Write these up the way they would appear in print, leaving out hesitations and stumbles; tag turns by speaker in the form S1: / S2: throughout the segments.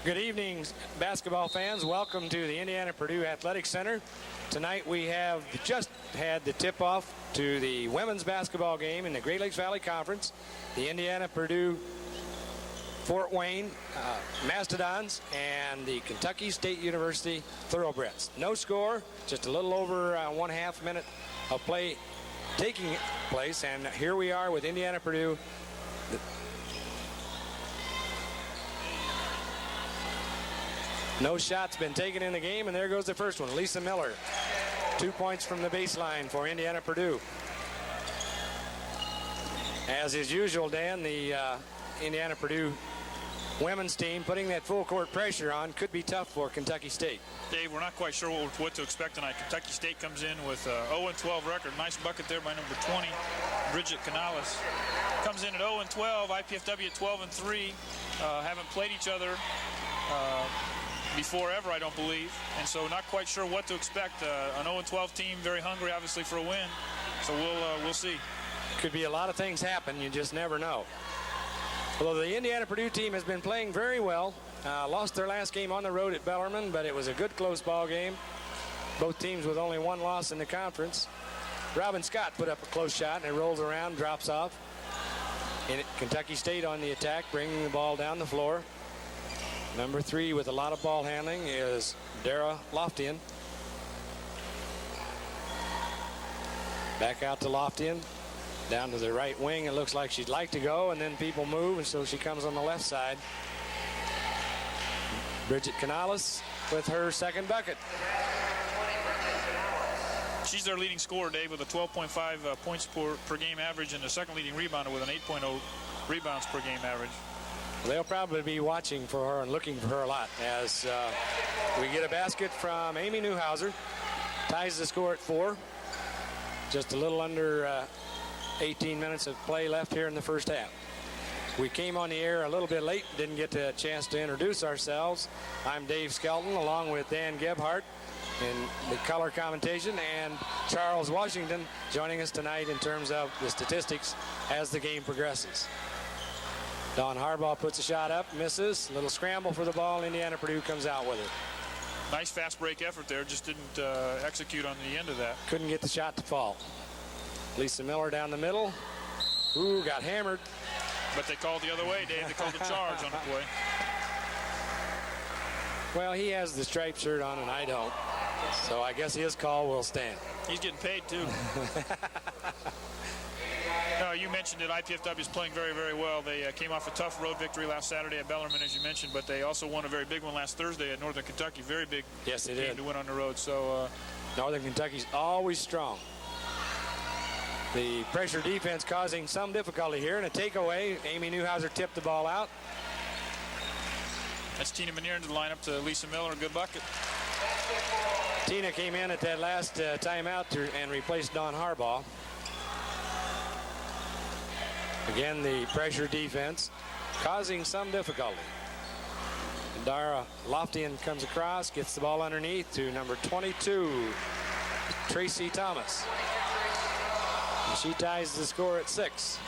S1: Good evening, basketball fans. Welcome to the Indiana-Purdue Athletic Center. Tonight we have just had the tip-off to the women's basketball game in the Great Lakes Valley Conference. The Indiana-Purdue Fort Wayne Mastodons and the Kentucky State University Thoroughbreds. No score, just a little over 1/2 minute of play taking place, and here we are with Indiana-Purdue. No shots been taken in the game, and there goes the first one. Lisa Miller, 2 points from the baseline for Indiana-Purdue. As is usual, Dan, the Indiana-Purdue women's team putting that full court pressure on could be tough for Kentucky State.
S2: Dave, we're not quite sure what to expect tonight. Kentucky State comes in with a 0-12 record. Nice bucket there by number 20, Bridget Canales. Comes in at 0-12, IPFW at 12-3. Haven't played each other before ever, I don't believe, and so not quite sure what to expect. An 0-12 team, very hungry, obviously, for a win. So we'll see.
S1: Could be a lot of things happen. You just never know. Although the Indiana-Purdue team has been playing very well. Lost their last game on the road at Bellarmine, but it was a good close ball game. Both teams with only one loss in the conference. Robin Scott put up a close shot, and it rolls around, drops off. Kentucky State on the attack, bringing the ball down the floor. Number 3 with a lot of ball handling is Dara Loftian. Back out to Loftian. Down to the right wing. It looks like she'd like to go, and then people move, and so she comes on the left side. Bridget Canales with her second bucket.
S2: She's their leading scorer, Dave, with a 12.5 points per game average, and the second leading rebounder with an 8.0 rebounds per game average.
S1: They'll probably be watching for her and looking for her a lot as we get a basket from Amy Newhouser. Ties the score at 4. Just a little under 18 minutes of play left here in the first half. We came on the air a little bit late, didn't get a chance to introduce ourselves. I'm Dave Skelton along with Dan Gebhardt in the color commentation, and Charles Washington joining us tonight in terms of the statistics as the game progresses. Dawn Harbaugh puts a shot up, misses. A little scramble for the ball. Indiana-Purdue comes out with it.
S2: Nice fast break effort there. Just didn't execute on the end of that.
S1: Couldn't get the shot to fall. Lisa Miller down the middle. Ooh, got hammered.
S2: But they called the other way, Dave. They called the charge on the play.
S1: Well, he has the striped shirt on and I don't. So I guess his call will stand.
S2: He's getting paid, too. You mentioned that IPFW is playing very, very well. They came off a tough road victory last Saturday at Bellarmine, as you mentioned, but they also won a very big one last Thursday at Northern Kentucky. Very big game to win on the road. So
S1: Northern Kentucky's always strong. The pressure defense causing some difficulty here, and a takeaway. Amy Newhouser tipped the ball out.
S2: That's Tina Manier into the lineup to Lisa Miller. Good bucket.
S1: Tina came in at that last timeout and replaced Dawn Harbaugh. Again, the pressure defense causing some difficulty. Dara Loftian comes across, gets the ball underneath to number 22, Tracy Thomas. And she ties the score at 6.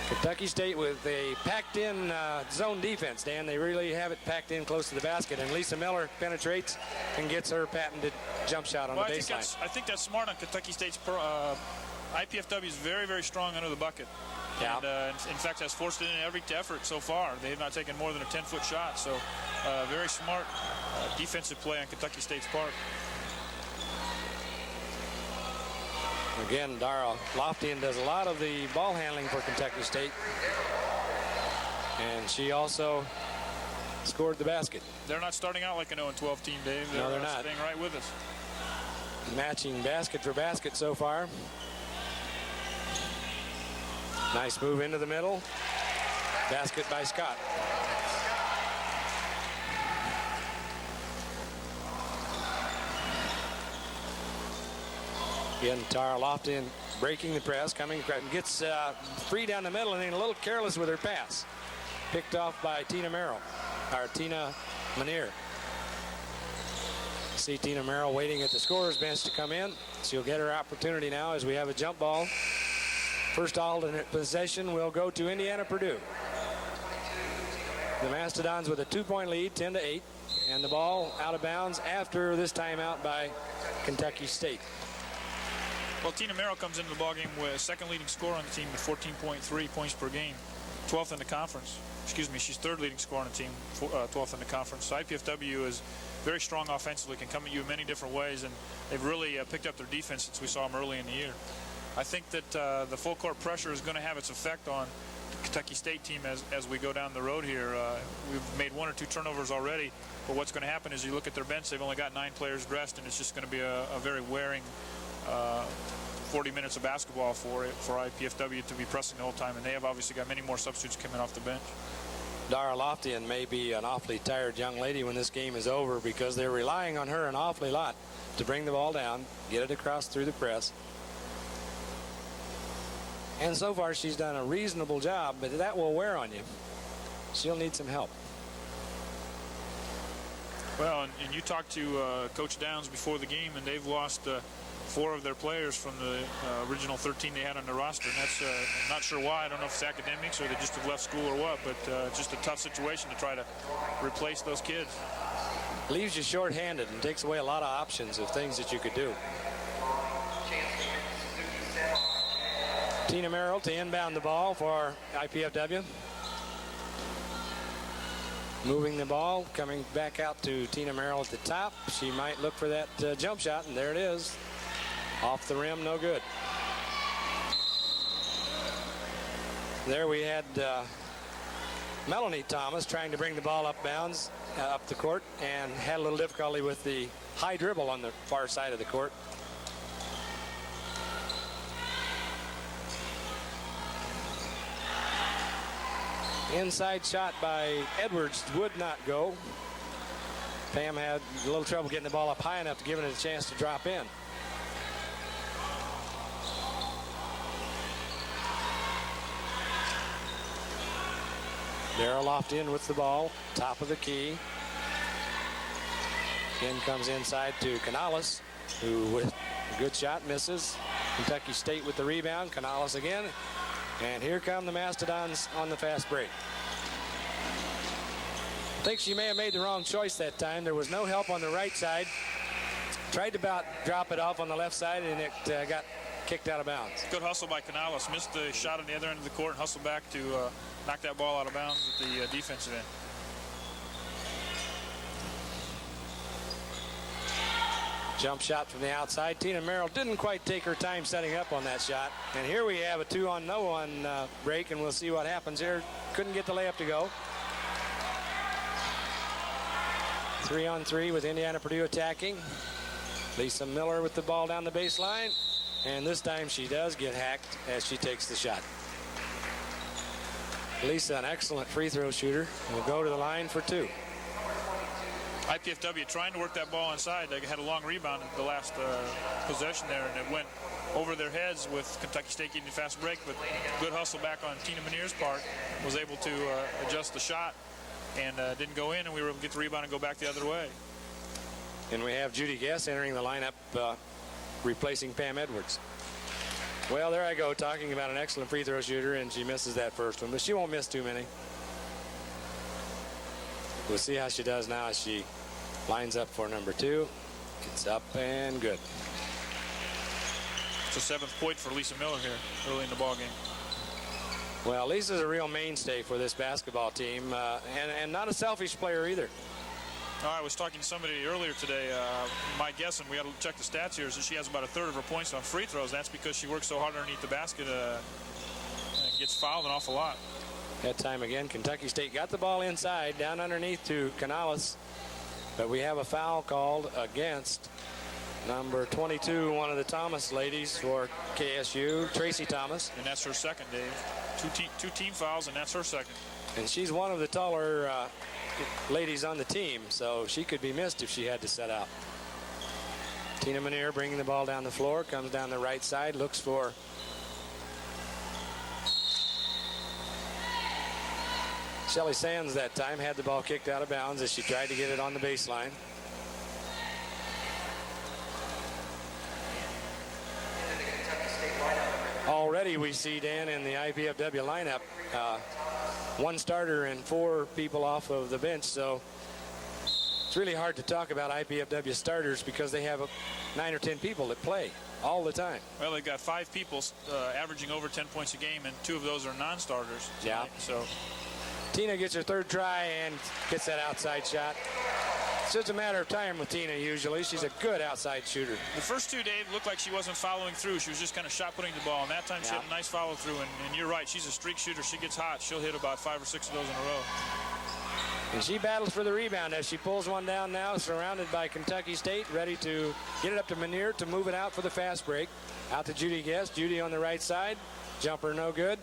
S1: Kentucky State with a packed-in zone defense, Dan. They really have it packed in close to the basket, and Lisa Miller penetrates and gets her patented jump shot on the baseline.
S2: I think that's smart on Kentucky State's IPFW is very, very strong under the bucket.
S1: Yeah.
S2: And in fact, has forced it in every effort so far. They have not taken more than a 10-foot shot. So very smart defensive play on Kentucky State's part.
S1: Again, Dara Loftian does a lot of the ball handling for Kentucky State. And she also scored the basket.
S2: They're not starting out like an 0-12 team, Dave.
S1: No, they're not.
S2: Staying right with us.
S1: Matching basket for basket so far. Nice move into the middle. Basket by Scott. Again, Tara Loftian breaking the press, gets free down the middle, and then a little careless with her pass. Picked off by Tina Manier. See Tina Merrill waiting at the scorer's bench to come in. She'll get her opportunity now as we have a jump ball. First alternate possession will go to Indiana-Purdue. The Mastodons with a 2-point lead, 10-8, and the ball out of bounds after this timeout by Kentucky State.
S2: Well, Tina Merrill comes into the ballgame with second leading scorer on the team with 14.3 points per game, 12th in the conference. Excuse me, she's third leading scorer on the team, 12th in the conference. So IPFW is very strong offensively, can come at you in many different ways, and they've really picked up their defense since we saw them early in the year. I think that the full court pressure is going to have its effect on the Kentucky State team as we go down the road here. We've made 1 or 2 turnovers already, but what's going to happen is you look at their bench, they've only got 9 players dressed, and it's just going to be a very wearing 40 minutes of basketball for IPFW to be pressing the whole time, and they have obviously got many more substitutes coming off the bench.
S1: Dara Loftian may be an awfully tired young lady when this game is over, because they're relying on her an awfully lot to bring the ball down, get it across through the press. And so far she's done a reasonable job, but that will wear on you. She'll need some help.
S2: Well, and you talked to Coach Downs before the game, and they've lost 4 of their players from the original 13 they had on the roster, and that's I'm not sure why. I don't know if it's academics or they just have left school or what, but it's just a tough situation to try to replace those kids.
S1: Leaves you short-handed and takes away a lot of options of things that you could do. Tina Merrill to inbound the ball for IPFW. Moving the ball, coming back out to Tina Merrill at the top. She might look for that jump shot, and there it is. Off the rim, no good. There we had Melanie Thomas trying to bring the ball up bounds, up the court, and had a little difficulty with the high dribble on the far side of the court. Inside shot by Edwards would not go. Pam had a little trouble getting the ball up high enough to give it a chance to drop in. Darrell Loftian with the ball, top of the key. Again comes inside to Canales, who with a good shot misses. Kentucky State with the rebound. Canales again. And here come the Mastodons on the fast break. I think she may have made the wrong choice that time. There was no help on the right side. Tried to about drop it off on the left side, and it got kicked out of bounds.
S2: Good hustle by Canales. Missed the shot on the other end of the court and hustled back to knock that ball out of bounds at the defensive end.
S1: Jump shot from the outside. Tina Merrill didn't quite take her time setting up on that shot. And here we have a 2-on-no-one break, and we'll see what happens here. Couldn't get the layup to go. 3-on-3 with Indiana-Purdue attacking. Lisa Miller with the ball down the baseline. And this time she does get hacked as she takes the shot. Lisa, an excellent free throw shooter, will go to the line for 2.
S2: IPFW trying to work that ball inside. They had a long rebound at the last possession there, and it went over their heads with Kentucky State getting a fast break, but good hustle back on Tina Meniere's part. Was able to adjust the shot and didn't go in, and we were able to get the rebound and go back the other way.
S1: And we have Judy Guess entering the lineup, replacing Pam Edwards. Well, there I go, talking about an excellent free throw shooter, and she misses that first one, but she won't miss too many. We'll see how she does now as she lines up for number 2. It's up and good.
S2: It's a 7th point for Lisa Miller here early in the ball game.
S1: Well, Lisa's a real mainstay for this basketball team, and not a selfish player either.
S2: I was talking to somebody earlier today. My guess, and we got to check the stats here, is that she has about a third of her points on free throws. That's because she works so hard underneath the basket and gets fouled an awful lot.
S1: That time again, Kentucky State got the ball inside, down underneath to Canales, but we have a foul called against number 22, one of the Thomas ladies for KSU, Tracy Thomas.
S2: And that's her second, Dave. Two team fouls, and that's her second.
S1: And she's one of the taller ladies on the team, so she could be missed if she had to set out. Tina Meniere bringing the ball down the floor, comes down the right side, looks for Shelly Sands that time, had the ball kicked out of bounds as she tried to get it on the baseline. Already we see, Dan, in the IPFW lineup, one starter and 4 people off of the bench. So it's really hard to talk about IPFW starters because they have 9 or 10 people that play all the time.
S2: Well, they've got 5 people averaging over 10 points a game, and 2 of those are non-starters tonight.
S1: Yeah.
S2: So
S1: Tina gets her 3rd try and gets that outside shot. It's just a matter of time with Tina usually. She's a good outside shooter.
S2: the first 2, Dave, looked like she wasn't following through. She was just kind of shot putting the ball, and that time she had a nice follow through. And you're right, she's a streak shooter. She gets hot, she'll hit about 5 or 6 of those in a row.
S1: And she battles for the rebound as she pulls one down now, surrounded by Kentucky State, ready to get it up to Manier to move it out for the fast break. Out to Judy Guest. Judy on the right side. Jumper no good.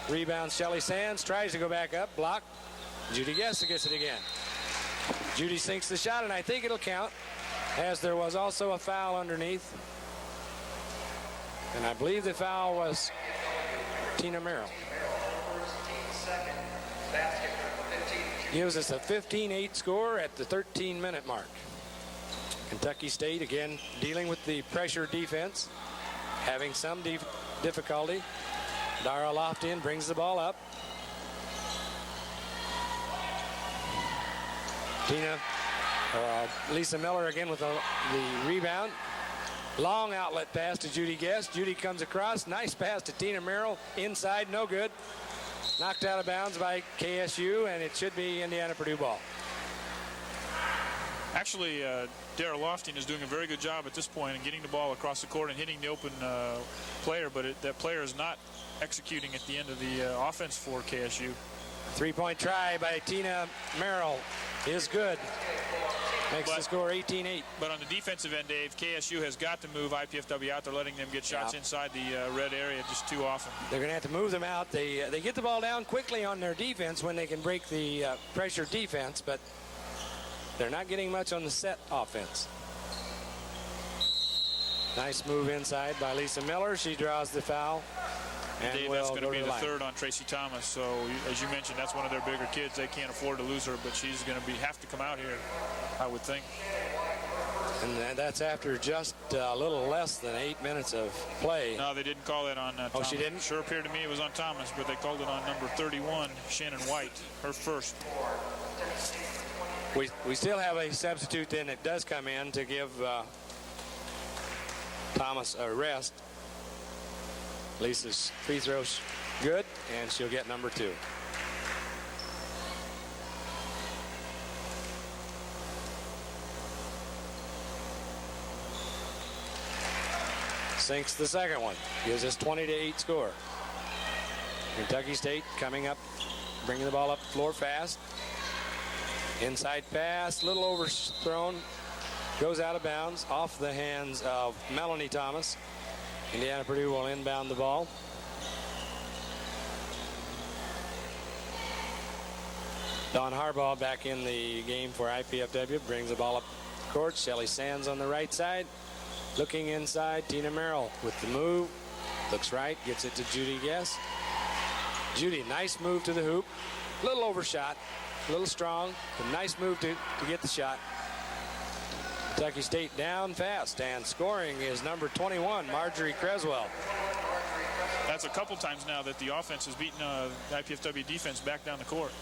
S1: Rebound Shelly Sands. Tries to go back up. Blocked. Judy Guest gets it again. Judy sinks the shot, and I think it'll count, as there was also a foul underneath. And I believe the foul was Tina Merrill. Gives us a 15-8 score at the 13-minute mark. Kentucky State again dealing with the pressure defense, having some difficulty. Dara Loftin brings the ball up. Lisa Miller again with the rebound. Long outlet pass to Judy Guest. Judy comes across. Nice pass to Tina Merrill. Inside, no good. Knocked out of bounds by KSU, and it should be Indiana-Purdue ball.
S2: Actually, Dara Loftin is doing a very good job at this point in getting the ball across the court and hitting the open player, but that player is not executing at the end of the offense for KSU.
S1: 3-point try by Tina Merrill is good. Makes the score 18-8.
S2: But on the defensive end, Dave, KSU has got to move IPFW out. They're letting them get shots inside the red area just too often.
S1: They're going to have to move them out. They get the ball down quickly on their defense when they can break the pressure defense, but they're not getting much on the set offense. Nice move inside by Lisa Miller. She draws the foul. And
S2: Dave, that's going to be the 3rd on Tracy Thomas. So, as you mentioned, that's one of their bigger kids. They can't afford to lose her, but she's going to have to come out here, I would think.
S1: And that's after just a little less than 8 minutes of play.
S2: No, they didn't call that on Thomas.
S1: Oh, she didn't?
S2: Sure appeared to me it was on Thomas, but they called it on number 31, Shannon White, her first.
S1: We still have a substitute then that does come in to give Thomas a rest. Lisa's free throw's good, and she'll get number 2. Sinks the second one. Gives us 20-8 score. Kentucky State coming up, bringing the ball up the floor fast. Inside pass, little overthrown. Goes out of bounds, off the hands of Melanie Thomas. Indiana-Purdue will inbound the ball. Dawn Harbaugh back in the game for IPFW. Brings the ball up the court. Shelly Sands on the right side. Looking inside. Tina Merrill with the move. Looks right. Gets it to Judy Guest. Judy, nice move to the hoop. Little overshot. A little strong. A nice move to get the shot. Kentucky State down fast, and scoring is number 21, Marjorie Creswell.
S2: That's a couple times now that the offense has beaten the IPFW defense back down the court.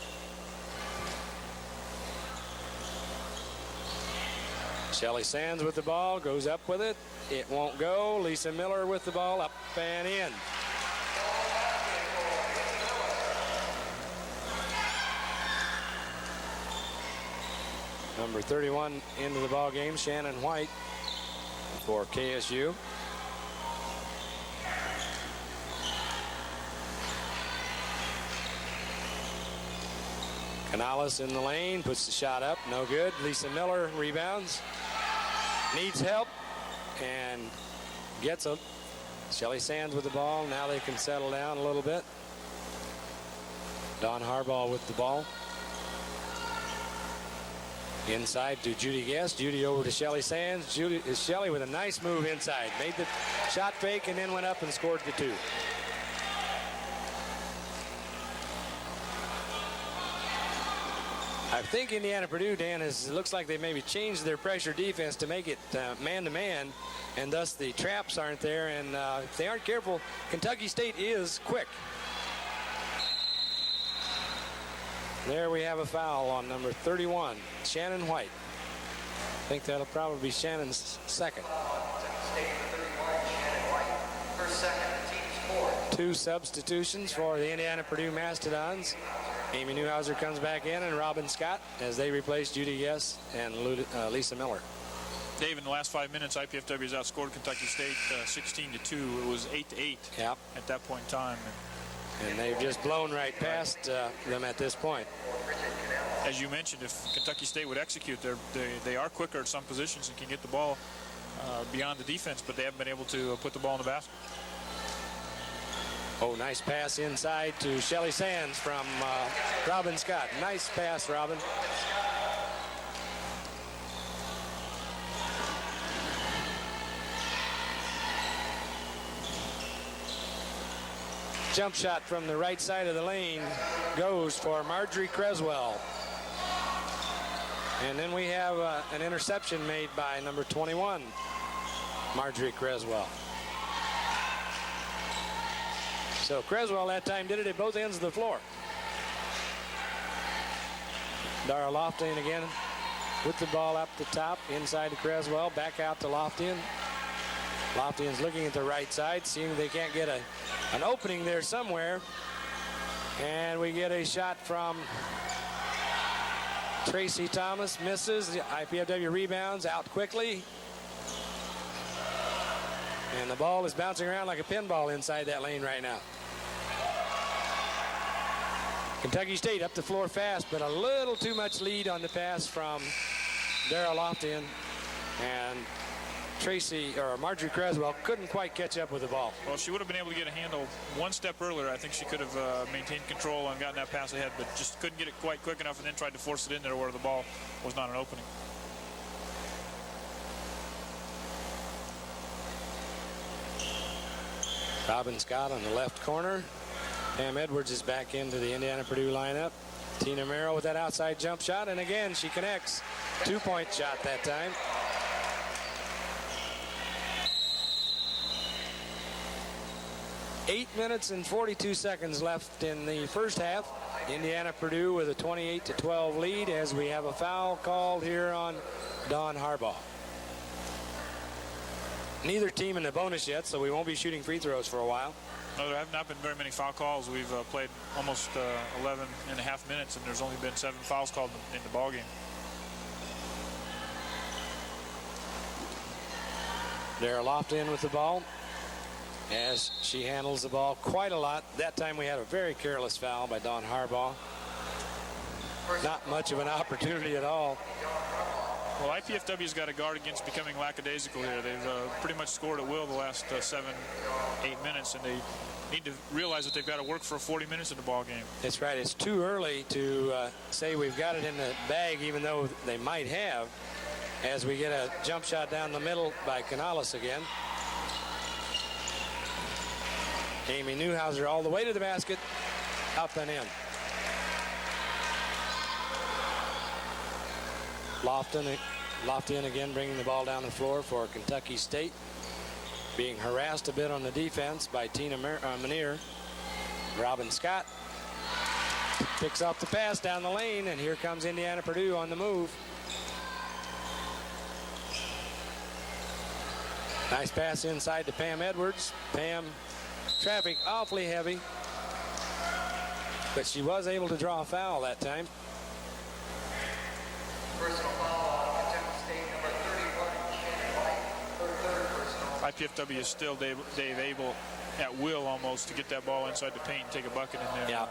S1: Shelly Sands with the ball, goes up with it. It won't go. Lisa Miller with the ball, up and in. Number 31 into the ball game, Shannon White for KSU. Canales in the lane, puts the shot up, no good. Lisa Miller rebounds, needs help, and gets it. Shelly Sands with the ball. Now they can settle down a little bit. Dawn Harbaugh with the ball. Inside to Judy Guest. Judy over to Shelly Sands. Shelly with a nice move inside. Made the shot fake and then went up and scored the 2. I think Indiana-Purdue, Dan, looks like they maybe changed their pressure defense to make it man-to-man, and thus the traps aren't there. And if they aren't careful, Kentucky State is quick. There we have a foul on number 31, Shannon White. I think that'll probably be Shannon's second. Two substitutions for the Indiana-Purdue Mastodons. Amy Newhouser comes back in, and Robin Scott as they replace Judy Yes and Lisa Miller.
S2: Dave, in the last 5 minutes, IPFW has outscored Kentucky State 16-2. It was 8-8
S1: yep.
S2: at that point in time.
S1: And they've just blown right past them at this point.
S2: As you mentioned, if Kentucky State would execute, they are quicker at some positions and can get the ball beyond the defense, but they haven't been able to put the ball in the basket.
S1: Oh, nice pass inside to Shelly Sands from Robin Scott. Nice pass, Robin. Jump shot from the right side of the lane goes for Marjorie Creswell. And then we have an interception made by number 21, Marjorie Creswell. So Creswell that time did it at both ends of the floor. Dara Loftian again with the ball up the top, inside to Creswell, back out to Loftian. Loftian's looking at the right side, seeing they can't get an opening there somewhere. And we get a shot from Tracy Thomas, misses. The IPFW rebounds out quickly. And the ball is bouncing around like a pinball inside that lane right now. Kentucky State up the floor fast, but a little too much lead on the pass from Dara Loftian. And Marjorie Creswell couldn't quite catch up with the ball.
S2: Well, she would have been able to get a handle one step earlier. I think she could have maintained control and gotten that pass ahead, but just couldn't get it quite quick enough, and then tried to force it in there where the ball was not an opening.
S1: Robin Scott on the left corner. Pam Edwards is back into the Indiana-Purdue lineup. Tina Merrill with that outside jump shot, and again she connects. 2-point shot that time. Eight minutes and 42 seconds left in the first half. Indiana-Purdue with a 28-12 lead as we have a foul called here on Dawn Harbaugh. Neither team in the bonus yet, so we won't be shooting free throws for a while.
S2: No, there have not been very many foul calls. We've played almost 11 and a half minutes, and there's only been 7 fouls called in the ball game.
S1: Dara Loftian with the ball as she handles the ball quite a lot. That time we had a very careless foul by Dawn Harbaugh. Not much of an opportunity at all.
S2: Well, IPFW's got a guard against becoming lackadaisical here. They've pretty much scored at will the last 7-8 minutes, and they need to realize that they've got to work for 40 minutes in the ball game.
S1: That's right. It's too early to say we've got it in the bag, even though they might have, as we get a jump shot down the middle by Canales again. Amy Newhouser all the way to the basket, up and in. Loftian again bringing the ball down the floor for Kentucky State. Being harassed a bit on the defense by Tina Manier. Robin Scott picks up the pass down the lane, and here comes Indiana-Purdue on the move. Nice pass inside to Pam Edwards. Pam, traffic awfully heavy, but she was able to draw a foul that time.
S3: Personal foul on Kentucky State, number 31, Shannon White. Third personal.
S2: IPFW is still, Dave, able at will almost to get that ball inside the paint and take a bucket in there.
S1: Yeah.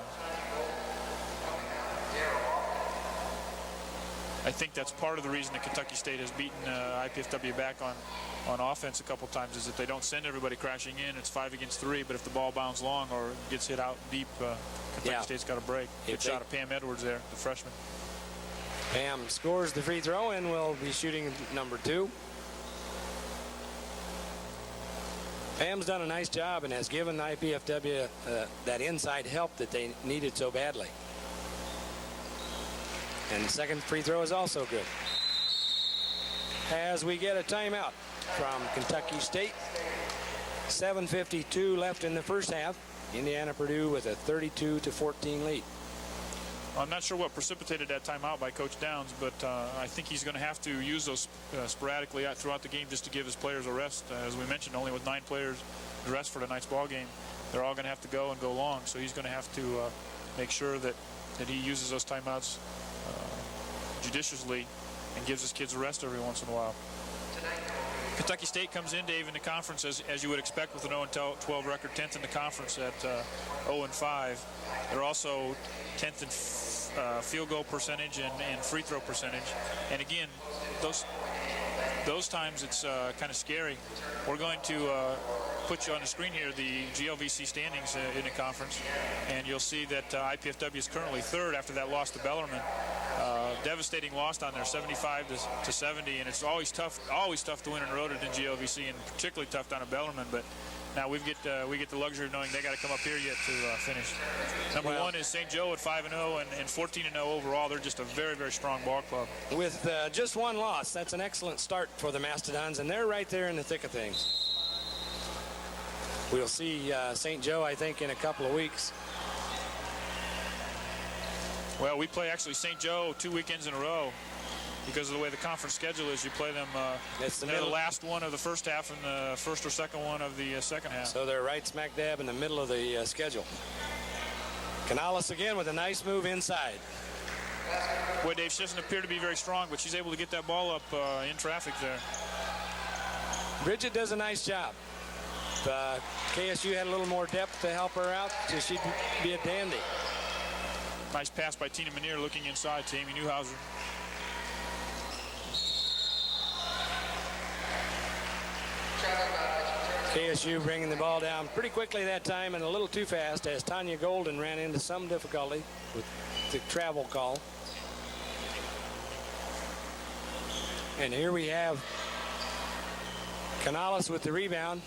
S2: I think that's part of the reason that Kentucky State has beaten IPFW back on offense a couple times, is that they don't send everybody crashing in. It's 5 against 3, but if the ball bounces long or gets hit out deep, Kentucky State's got a break. Good shot of Pam Edwards there, the freshman.
S1: Pam scores the free throw and will be shooting number 2. Pam's done a nice job and has given IPFW that inside help that they needed so badly. And the second free throw is also good. As we get a timeout from Kentucky State. 7:52 left in the first half. Indiana-Purdue with a 32-14 lead.
S2: I'm not sure what precipitated that timeout by Coach Downs, but I think he's going to have to use those sporadically throughout the game just to give his players a rest. As we mentioned, only with 9 players dressed for tonight's ball game, they're all going to have to go and go long. So he's going to have to make sure that he uses those timeouts judiciously and gives his kids a rest every once in a while. Kentucky State comes in, Dave, in the conference as you would expect with an 0-12 record, 10th in the conference at 0-5. They're also 10th in field goal percentage and free throw percentage. And again, those times it's kind of scary. We're going to put you on the screen here the GLVC standings in the conference, and you'll see that IPFW is currently 3rd after that loss to Bellarmine. Devastating loss down there, 75-70, and it's always tough to win on the road in GLVC, and particularly tough down at Bellarmine. But now we get the luxury of knowing they got to come up here yet to finish. Number 1 is St. Joe at 5-0 and 14-0 overall. They're just a very, very strong ball club.
S1: With just 1 loss, that's an excellent start for the Mastodons, and they're right there in the thick of things. We'll see St. Joe, I think, in a couple of weeks.
S2: Well, we play actually St. Joe 2 weekends in a row because of the way the conference schedule is. You play them the last one of the first half and the first or second one of the second half.
S1: So they're right smack dab in the middle of the schedule. Canales again with a nice move inside.
S2: Boy, Dave, she doesn't appear to be very strong, but she's able to get that ball up in traffic there.
S1: Bridget does a nice job. KSU had a little more depth to help her out, so she'd be a dandy.
S2: Nice pass by Tina Manier looking inside to Amy Newhouser.
S1: KSU bringing the ball down pretty quickly that time and a little too fast as Tanya Golden ran into some difficulty with the travel call. And here we have Canales with the rebound.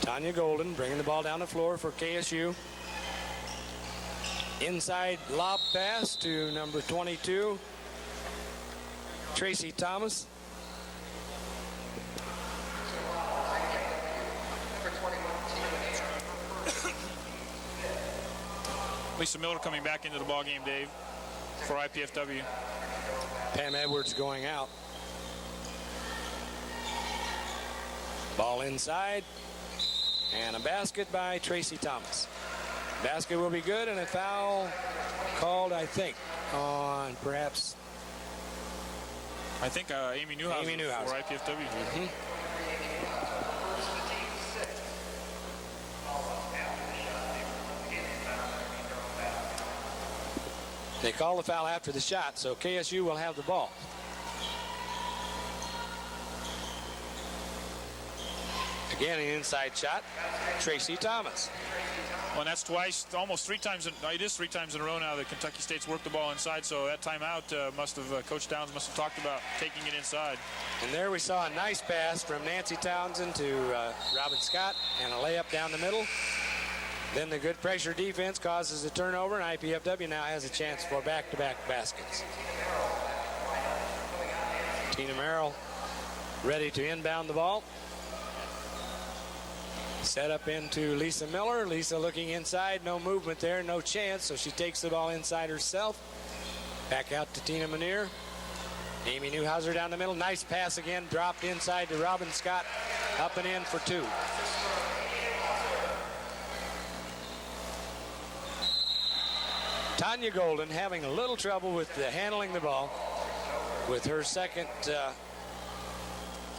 S1: Tanya Golden bringing the ball down the floor for KSU. Inside lob pass to number 22, Tracy Thomas.
S2: Lisa Miller coming back into the ball game, Dave, for IPFW.
S1: Pam Edwards going out. Ball inside. And a basket by Tracy Thomas. Basket will be good, and a foul called, I think, on perhaps...
S2: I think Amy Newhouser for IPFW.
S1: Mm-hmm. They call the foul after the shot, so KSU will have the ball. Again, an inside shot, Tracy Thomas.
S2: Well, and that's twice, almost 3 times. It is 3 times in a row now that Kentucky State's worked the ball inside. So that timeout Coach Downs must have talked about taking it inside.
S1: And there we saw a nice pass from Nancy Townsend to Robin Scott and a layup down the middle. Then the good pressure defense causes a turnover, and IPFW now has a chance for back-to-back baskets. Tina Merrill ready to inbound the ball. Set up into Lisa Miller. Lisa looking inside, no movement there, no chance, so she takes the ball inside herself. Back out to Tina Manier. Amy Newhouser down the middle. Nice pass again, dropped inside to Robin Scott. Up and in for 2. Tanya Golden having a little trouble with handling the ball with her second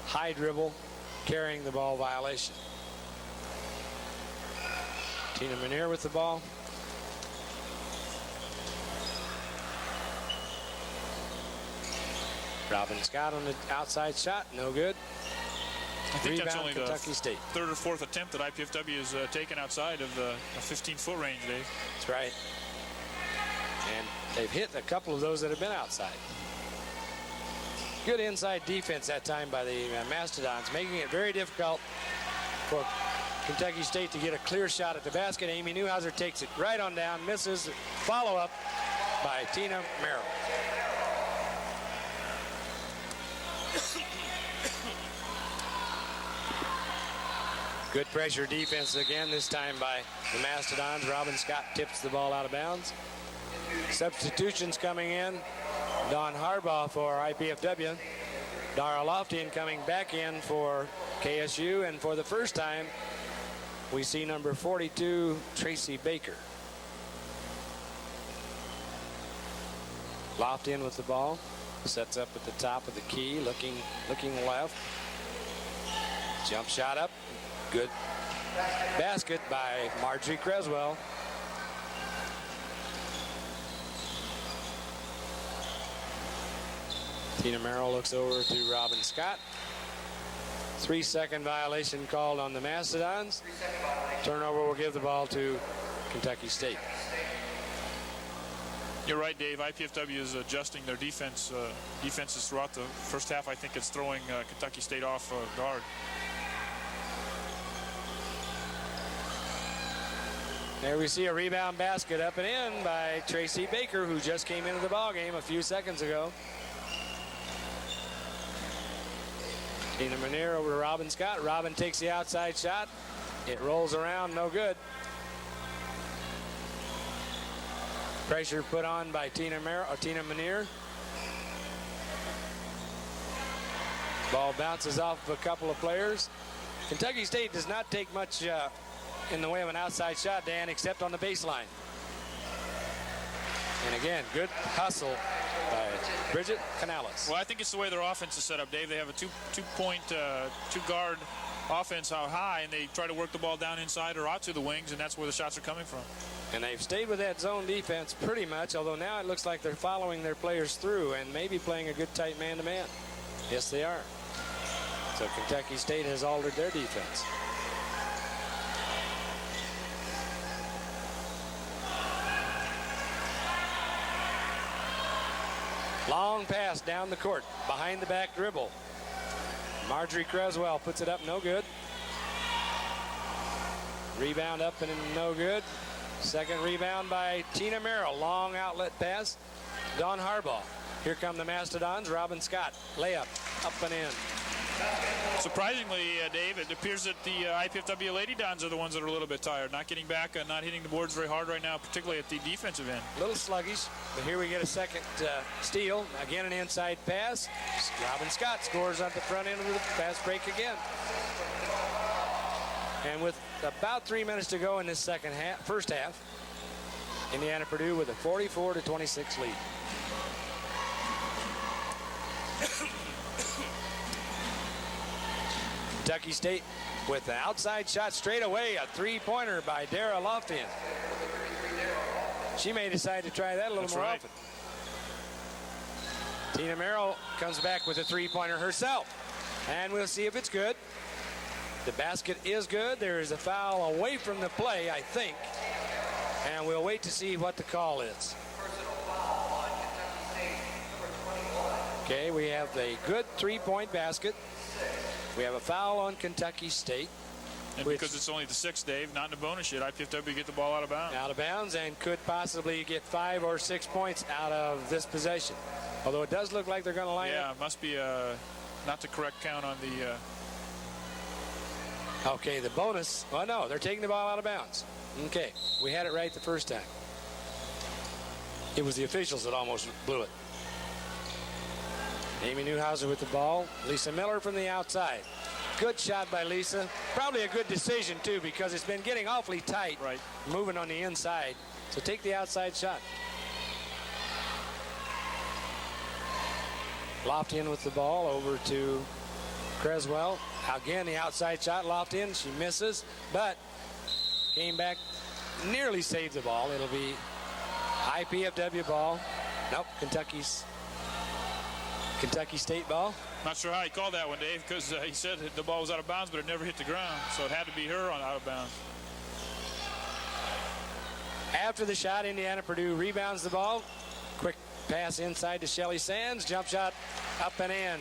S1: high dribble carrying the ball violation. Tina Manier with the ball. Robin Scott on the outside shot, no good.
S2: I think
S1: Rebound,
S2: that's only
S1: Kentucky
S2: the
S1: State.
S2: 3rd or 4th attempt that IPFW has taken outside of the 15-foot range, Dave.
S1: That's right. And they've hit a couple of those that have been outside. Good inside defense that time by the Mastodons, making it very difficult for Kentucky State to get a clear shot at the basket. Amy Newhouser takes it right on down, misses. Follow-up by Tina Merrill. Good pressure defense again, this time by the Mastodons. Robin Scott tips the ball out of bounds. Substitutions coming in. Don Harbaugh for IPFW. Dara Loftian coming back in for KSU. And for the first time, we see number 42, Tracy Baker. Loftian with the ball. Sets up at the top of the key, looking left. Jump shot up. Good basket by Marjorie Creswell. Tina Merrill looks over to Robin Scott. 3-second violation called on the Mastodons. Turnover will give the ball to Kentucky State.
S2: You're right, Dave. IPFW is adjusting their defenses throughout the first half. I think it's throwing Kentucky State off guard.
S1: There we see a rebound basket up and in by Tracy Baker, who just came into the ball game a few seconds ago. Tina Manier over to Robin Scott. Robin takes the outside shot. It rolls around, no good. Pressure put on by Tina Manier. Ball bounces off of a couple of players. Kentucky State does not take much in the way of an outside shot, Dan, except on the baseline. And again, good hustle by Bridget Canales.
S2: Well, I think it's the way their offense is set up, Dave. They have a two-guard offense out high, and they try to work the ball down inside or out to the wings, and that's where the shots are coming from.
S1: And they've stayed with that zone defense pretty much, although now it looks like they're following their players through and maybe playing a good tight man-to-man. Yes, they are. So Kentucky State has altered their defense. Long pass down the court, behind the back dribble. Marjorie Creswell puts it up, no good. Rebound up and in, no good. Second rebound by Tina Merrill. Long outlet pass. Don Harbaugh. Here come the Mastodons. Robin Scott. Layup. Up and in.
S2: Surprisingly, Dave, it appears that the IPFW Lady Dons are the ones that are a little bit tired. Not getting back, not hitting the boards very hard right now, particularly at the defensive end.
S1: A little sluggish, but here we get a second steal. Again, an inside pass. Robin Scott scores on the front end of the fast break again. And with about 3 minutes to go in this first half, Indiana Purdue with a 44-26 lead. Kentucky State with the outside shot straight away, a three-pointer by Dara Loftian. She may decide to try that a little more often. Tina Merrill comes back with a three-pointer herself, and we'll see if it's good. The basket is good. There is a foul away from the play, I think, and we'll wait to see what the call is. Okay, we have a good three-point basket. We have a foul on Kentucky State.
S2: And because it's only the sixth, Dave, not in a bonus yet, IPFW get the ball out of bounds.
S1: Out of bounds, and could possibly get 5 or 6 points out of this possession. Although it does look like they're going to line up.
S2: Yeah, it must be not the correct count on the...
S1: Okay, the bonus. Well, no, they're taking the ball out of bounds. Okay, we had it right the first time. It was the officials that almost blew it. Amy Newhouser with the ball. Lisa Miller from the outside. Good shot by Lisa. Probably a good decision, too, because it's been getting awfully tight.
S2: Right.
S1: Moving on the inside. So take the outside shot. Loftian with the ball over to Creswell. Again, the outside shot. Loftian, she misses, but came back, nearly saved the ball. It'll be IPFW ball. Nope, Kentucky State ball.
S2: Not sure how he called that one, Dave, because he said the ball was out of bounds, but it never hit the ground. So it had to be her on out of bounds.
S1: After the shot, Indiana Purdue rebounds the ball. Quick pass inside to Shelly Sands. Jump shot up and in.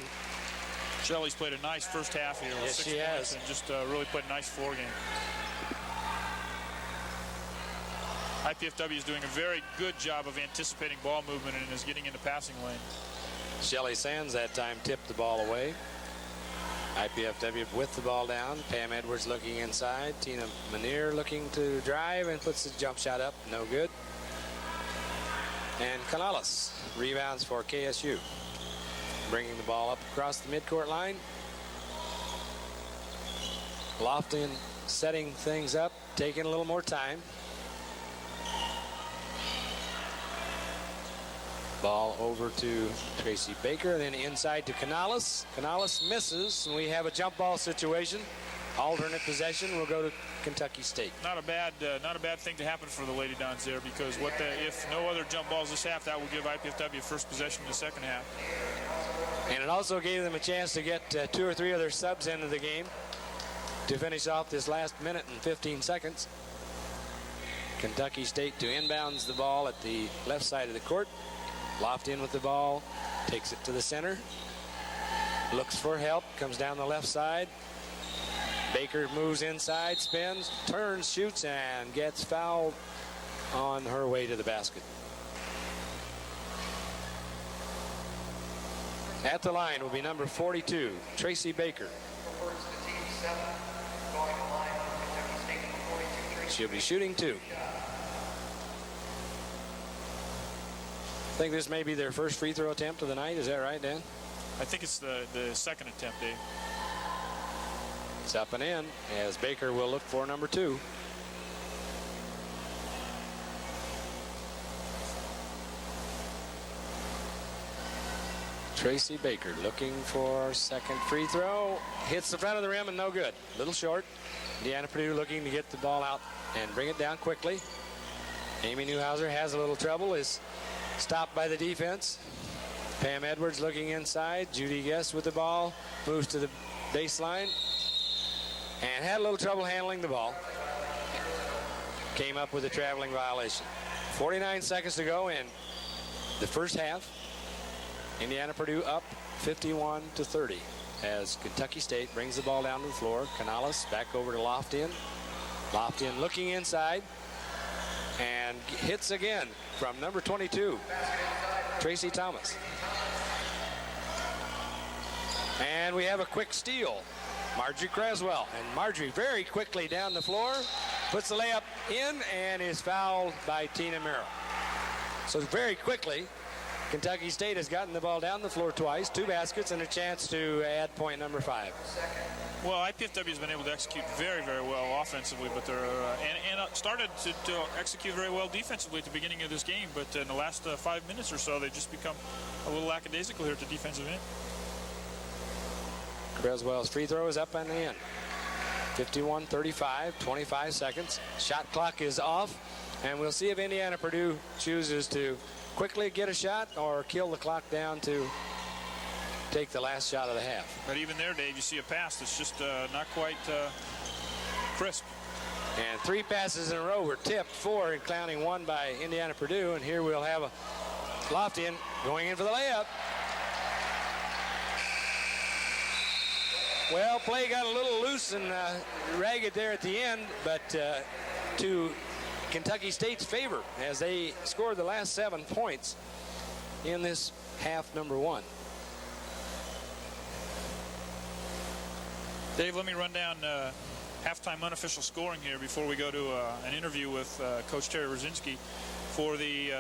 S2: Shelly's played a nice first half here.
S1: Yes, she has.
S2: And just really played a nice floor game. IPFW is doing a very good job of anticipating ball movement and is getting into passing lane.
S1: Shelly Sands that time tipped the ball away. IPFW with the ball down. Pam Edwards looking inside. Tina Manier looking to drive and puts the jump shot up. No good. And Canales rebounds for KSU. Bringing the ball up across the midcourt line. Lofton setting things up, taking a little more time. Ball over to Tracy Baker, then inside to Canales. Canales misses, and we have a jump ball situation. Alternate possession will go to Kentucky State.
S2: Not a bad thing to happen for the Lady Dons there, because if no other jump balls this half, that will give IPFW first possession in the second half.
S1: And it also gave them a chance to get 2 or 3 other subs into the game to finish off this last minute and 15 seconds. Kentucky State to inbounds the ball at the left side of the court. Lofton with the ball, takes it to the center, looks for help, comes down the left side. Baker moves inside, spins, turns, shoots, and gets fouled on her way to the basket. At the line will be number 42, Tracy Baker. She'll be shooting 2. I think this may be their first free throw attempt of the night. Is that right, Dan?
S2: I think it's the second attempt, Dave.
S1: It's up and in as Baker will look for number 2. Tracy Baker looking for second free throw. Hits the front of the rim and no good. Little short. Indiana Purdue looking to get the ball out and bring it down quickly. Amy Newhouser has a little trouble, is stopped by the defense. Pam Edwards looking inside. Judy Guest with the ball. Moves to the baseline. And had a little trouble handling the ball. Came up with a traveling violation. 49 seconds to go in the first half. Indiana Purdue up 51-30 as Kentucky State brings the ball down to the floor. Canales back over to Lofton. Lofton looking inside. And hits again from number 22, Tracy Thomas. And we have a quick steal. Marjorie Creswell. And Marjorie very quickly down the floor, puts the layup in, and is fouled by Tina Merrill. So very quickly, Kentucky State has gotten the ball down the floor twice, 2 baskets, and a chance to add point number 5.
S2: Well, IPFW has been able to execute very, very well offensively, but they're started to execute very well defensively at the beginning of this game. But in the last 5 minutes or so, they've just become a little lackadaisical here at the defensive end.
S1: Creswell's free throw is up and in. 51-35, 25 seconds. Shot clock is off, and we'll see if Indiana Purdue chooses to quickly get a shot or kill the clock down to take the last shot of the half.
S2: But even there, Dave, you see a pass that's just not quite crisp.
S1: And 3 passes in a row were tipped, 4 including 1 by Indiana Purdue. And here we'll have a Lofton going in for the layup. Well, play got a little loose and ragged there at the end, but to Kentucky State's favor as they scored the last 7 points in this half number 1.
S2: Dave, let me run down halftime unofficial scoring here before we go to an interview with Coach Terry Rosinski. For the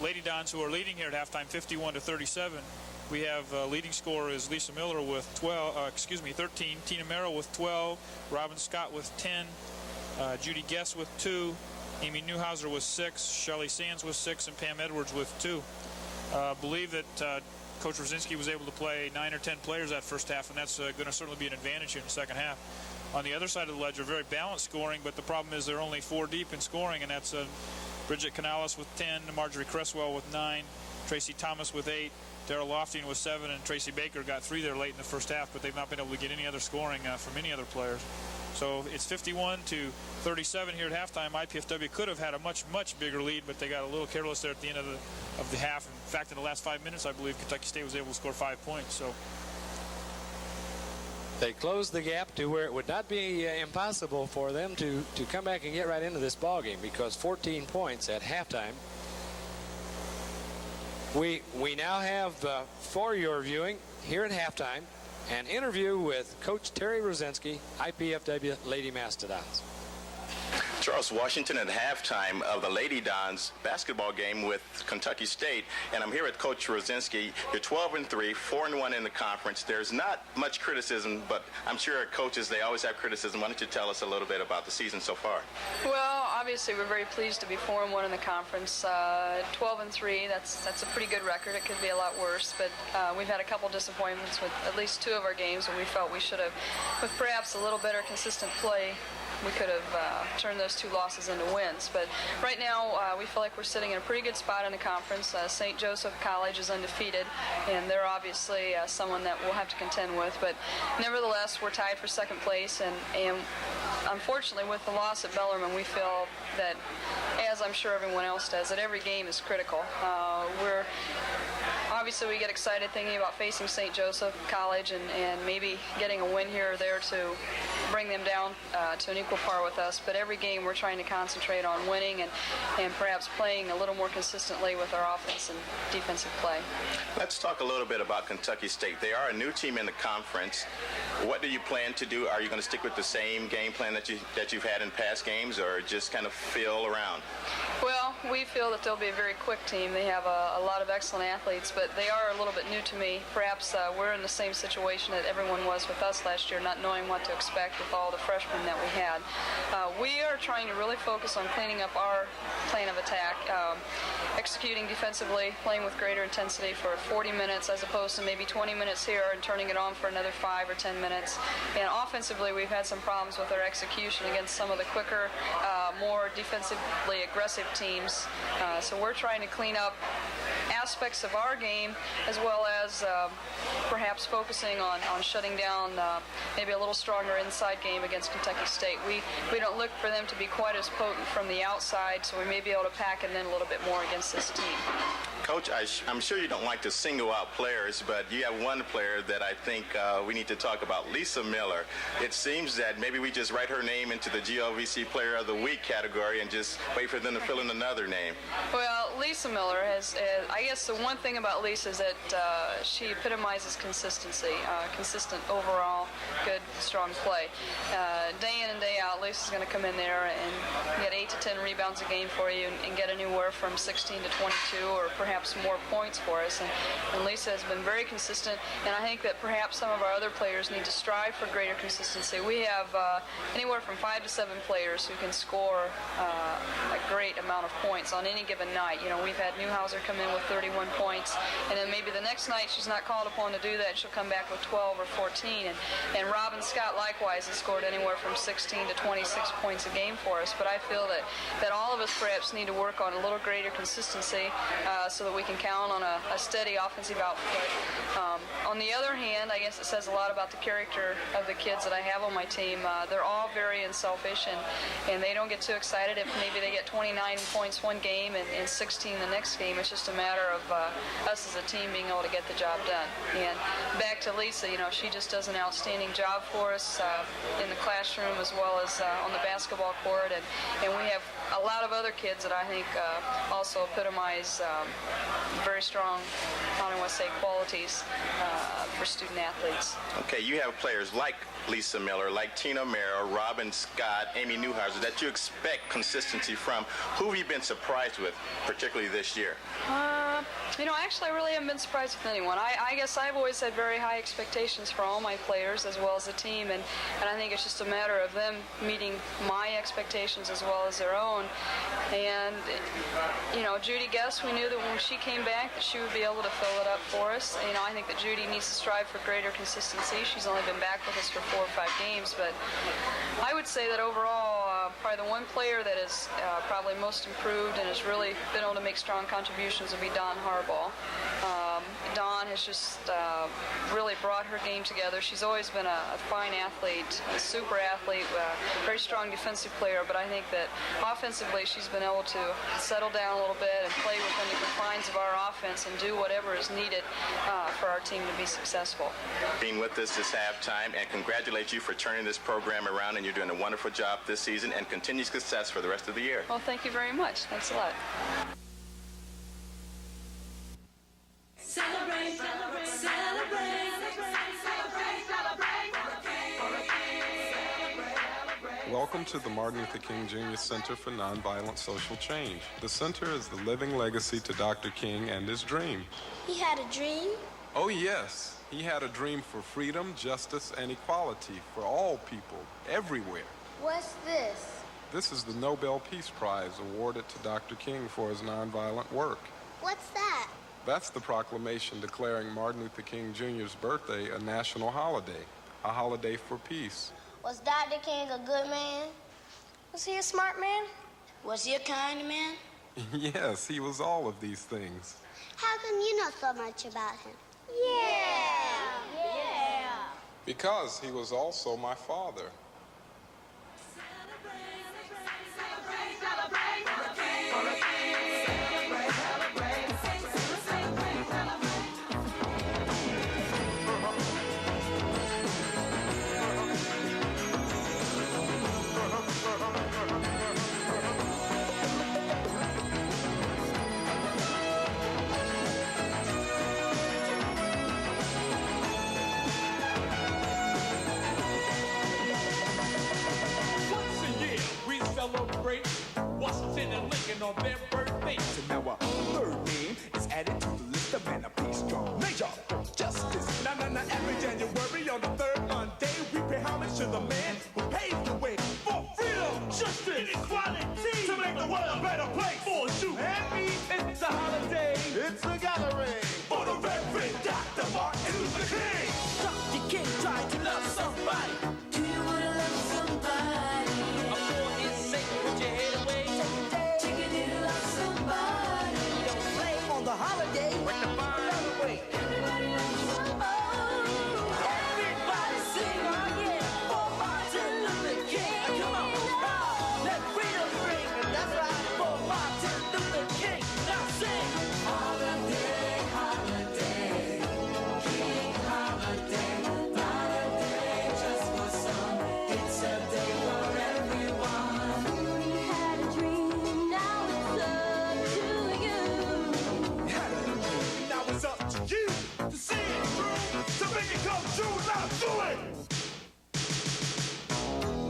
S2: Lady Dons, who are leading here at halftime 51-37, we have leading scorer is Lisa Miller with 13, Tina Merrill with 12, Robin Scott with 10, Judy Guest with 2, Amy Newhouser with 6, Shelley Sands with 6, and Pam Edwards with 2. Believe that Coach Rosinski was able to play 9 or 10 players that first half, and that's going to certainly be an advantage here in the second half. On the other side of the ledger, very balanced scoring, but the problem is they're only 4 deep in scoring, and that's Bridget Canales with 10, Marjorie Creswell with 9, Tracy Thomas with 8, Daryl Lofton with 7, and Tracy Baker got 3 there late in the first half, but they've not been able to get any other scoring from any other players. So it's 51-37 here at halftime. IPFW could have had a much, much bigger lead, but they got a little careless there at the end of the half. In fact, in the last 5 minutes, I believe Kentucky State was able to score 5 points. So
S1: they closed the gap to where it would not be impossible for them to come back and get right into this ball game, because 14 points at halftime. We now have, for your viewing, here at halftime, an interview with Coach Terry Rosinski, IPFW Lady Mastodons.
S4: Charles Washington at halftime of the Lady Dons basketball game with Kentucky State, and I'm here with Coach Rosinski. You're 12-3, 4-1 in the conference. There's not much criticism, but I'm sure coaches, they always have criticism. Why don't you tell us a little bit about the season so far?
S5: Well, obviously we're very pleased to be 4-1 in the conference. 12-3, that's a pretty good record. It could be a lot worse, but we've had a couple disappointments with at least two of our games where we felt we should have, with perhaps a little better consistent play, we could have turned those two losses into wins. But right now, we feel like we're sitting in a pretty good spot in the conference. St. Joseph College is undefeated, and they're obviously someone that we'll have to contend with. But nevertheless, we're tied for second place, and unfortunately, with the loss at Bellarmine, we feel that, as I'm sure everyone else does, that every game is critical. Obviously, we get excited thinking about facing St. Joseph College and maybe getting a win here or there to bring them down to an equal par with us. But every game we're trying to concentrate on winning and perhaps playing a little more consistently with our offense and defensive play.
S4: Let's talk a little bit about Kentucky State. They are a new team in the conference. What do you plan to do? Are you going to stick with the same game plan that you've had in past games, or just kind of feel around?
S5: Well, we feel that they'll be a very quick team. They have a lot of excellent athletes, but they are a little bit new to me. Perhaps we're in the same situation that everyone was with us last year, not knowing what to expect with all the freshmen that we had. We are trying to really focus on cleaning up our plan of attack, executing defensively, playing with greater intensity for 40 minutes as opposed to maybe 20 minutes here and turning it on for another 5 or 10 minutes. And offensively, we've had some problems with our execution against some of the quicker, more defensively aggressive teams. So we're trying to clean up aspects of our game as well as perhaps focusing on shutting down maybe a little stronger inside game against Kentucky State. We don't look for them to be quite as potent from the outside, so we may be able to pack it in a little bit more against this team.
S4: Coach, I'm sure you don't like to single out players, but you have one player that I think we need to talk about, Lisa Miller. It seems that maybe we just write her name into the GLVC Player of the Week category and just wait for them to fill in another name.
S5: Well, Lisa Miller has, I guess the one thing about Lisa is that she epitomizes consistency, consistent overall, good, strong play. Day in and day out, Lisa's going to come in there and get 8 to 10 rebounds a game for you and get anywhere from 16 to 22 or perhaps more points for us. And Lisa has been very consistent, and I think that perhaps some of our other players need to strive for greater consistency. We have anywhere from 5 to 7 players who can score a great amount of points on any given night. You know, we've had Newhouser come in with 31 points, and then maybe the next night she's not called upon to do that. She'll come back with 12 or 14. And Robin Scott likewise has scored anywhere from 16 to 26 points a game for us. But I feel that all of us perhaps need to work on a little greater consistency so that we can count on a steady offensive output. On the other hand, I guess it says a lot about the character of the kids that I have on my team. They're all very unselfish, and they don't get too excited if maybe they get 29 points one game and 16 the next game. It's just a matter of us as a team being able to get the job done. And back to Lisa, you know, she just does an outstanding job for us in the classroom as well as on the basketball court. And we have a lot of other kids that I think also epitomize very strong, I don't want to say qualities for student athletes.
S4: Okay, you have players like Lisa Miller, like Tina Mera, Robin Scott, Amy Newhouser, that you expect consistency from. Who have you been surprised with, particularly this year?
S5: You know, actually, I really haven't been surprised with anyone. I guess I've always had very high expectations for all my players as well as the team, and I think it's just a matter of them meeting my expectations as well as their own. And, you know, Judy Guess, we knew that when she came back that she would be able to fill it up for us. You know, I think that Judy needs to strive for greater consistency. She's only been back with us for 4 or 5 games, but I would say that overall, probably the one player that is probably most improved and has really been able to make strong contributions would be Dawn Harbaugh. Dawn has just really brought her game together. She's always been a fine athlete, a super athlete, a very strong defensive player, but I think that offensively she's been able to settle down a little bit and play within the confines of our offense and do whatever is needed for our team to be successful.
S4: Being with us this halftime, and congratulate you for turning this program around, and you're doing a wonderful job this season, and continued success for the rest of the year.
S5: Well, thank you very much. Thanks a lot.
S6: Celebrate, celebrate, celebrate, celebrate, celebrate. Welcome to the Martin Luther King Jr. Center for Nonviolent Social Change. The center is the living legacy to Dr. King and his dream.
S7: He had a dream?
S6: Oh, yes. He had a dream for freedom, justice, and equality for all people, everywhere.
S7: What's this?
S6: This is the Nobel Peace Prize awarded to Dr. King for his nonviolent work.
S7: What's that?
S6: That's the proclamation declaring Martin Luther King Jr.'s birthday a national holiday, a holiday for peace.
S7: Was Dr. King a good man? Was he a smart man? Was he a kind man?
S6: Yes, he was all of these things.
S7: How come you know so much about him? Yeah!
S6: Because he was also my father.
S8: Celebrate Washington and Lincoln on their birthdays. So now our third name is added to the list of men of peace strong. Major Justice. Now, every January on the third Monday, we pay homage to the man who paved the way for freedom, justice, and equality, to make the world a better place for you and me. It's a holiday. It's a gathering for the Reverend Dr. Martin Luther King. Dr. King tried to love somebody. Do you want to love somebody?
S7: Holiday, when the fun away. Everybody loves somebody. Everybody sing, oh yeah, for Martin Luther King. Come on, let freedom ring, and that's right, for Martin Luther King. Now sing. Holiday, holiday, King holiday, not a day just for some. It's a day for everyone. We had a dream, now it's up to you.
S8: Now it's up to you to see it through, to make it come true. Now do it!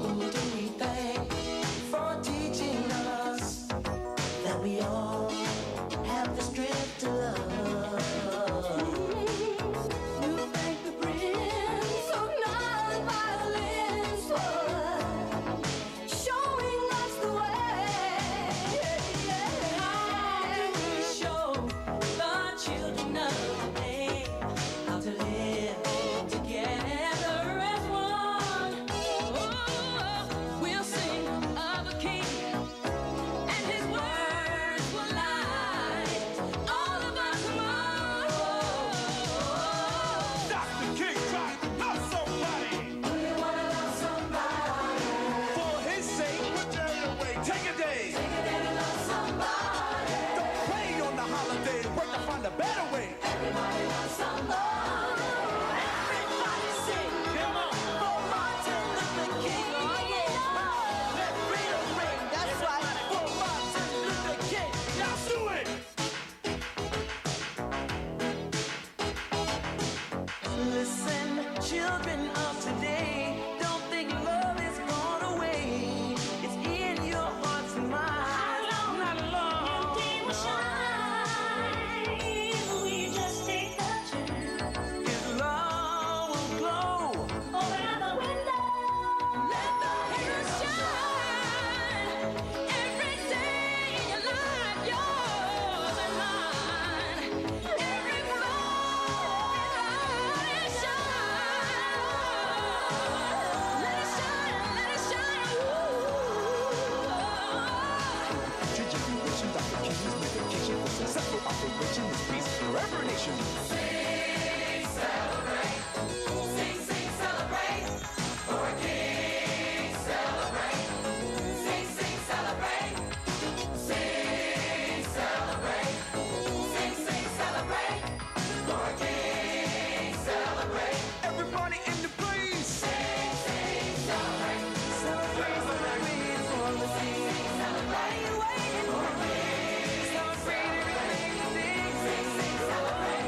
S9: Who do we thank for teaching us that we all have the strength to love? We thank the Prince of Nonviolence for showing us the way. How do we show the children of the day how to live together as one? Oh, we'll sing of the King, and his words will light all of us tomorrow.
S8: Dr. King tried to love somebody.
S9: Do you wanna love somebody?
S8: For his sake, put your hand away. Take a day.
S9: Take a day to love somebody.
S8: Don't play on the holiday. Work to find a better way.
S9: Everybody loves somebody. Everybody sing.
S8: Come on.
S9: For Martin Luther King. Oh yeah.
S7: Let freedom ring, that's right, for Martin Luther King.
S8: Now do it!
S9: Listen, children of today, don't think love is gone away. It's in your hearts and minds. Not long. Your day will shine. We just take the chance. His love will glow. Open up the window. Let the heavens shine. Every day in your life, yours and mine. Everybody shine. Let it shine, let it shine.
S8: Generation, Dr. King's medication for successful operation is peace for every nation.
S9: Sing, celebrate. Sing, sing, celebrate. For a king, celebrate. Sing, sing, celebrate. Sing, celebrate. Sing, sing, celebrate. For a king, celebrate.
S8: Everybody in the place.
S9: Sing, sing, celebrate. Celebrate, celebrate. For the king, celebrate. Waiting for a king. Celebrate everything. Sing, sing, celebrate.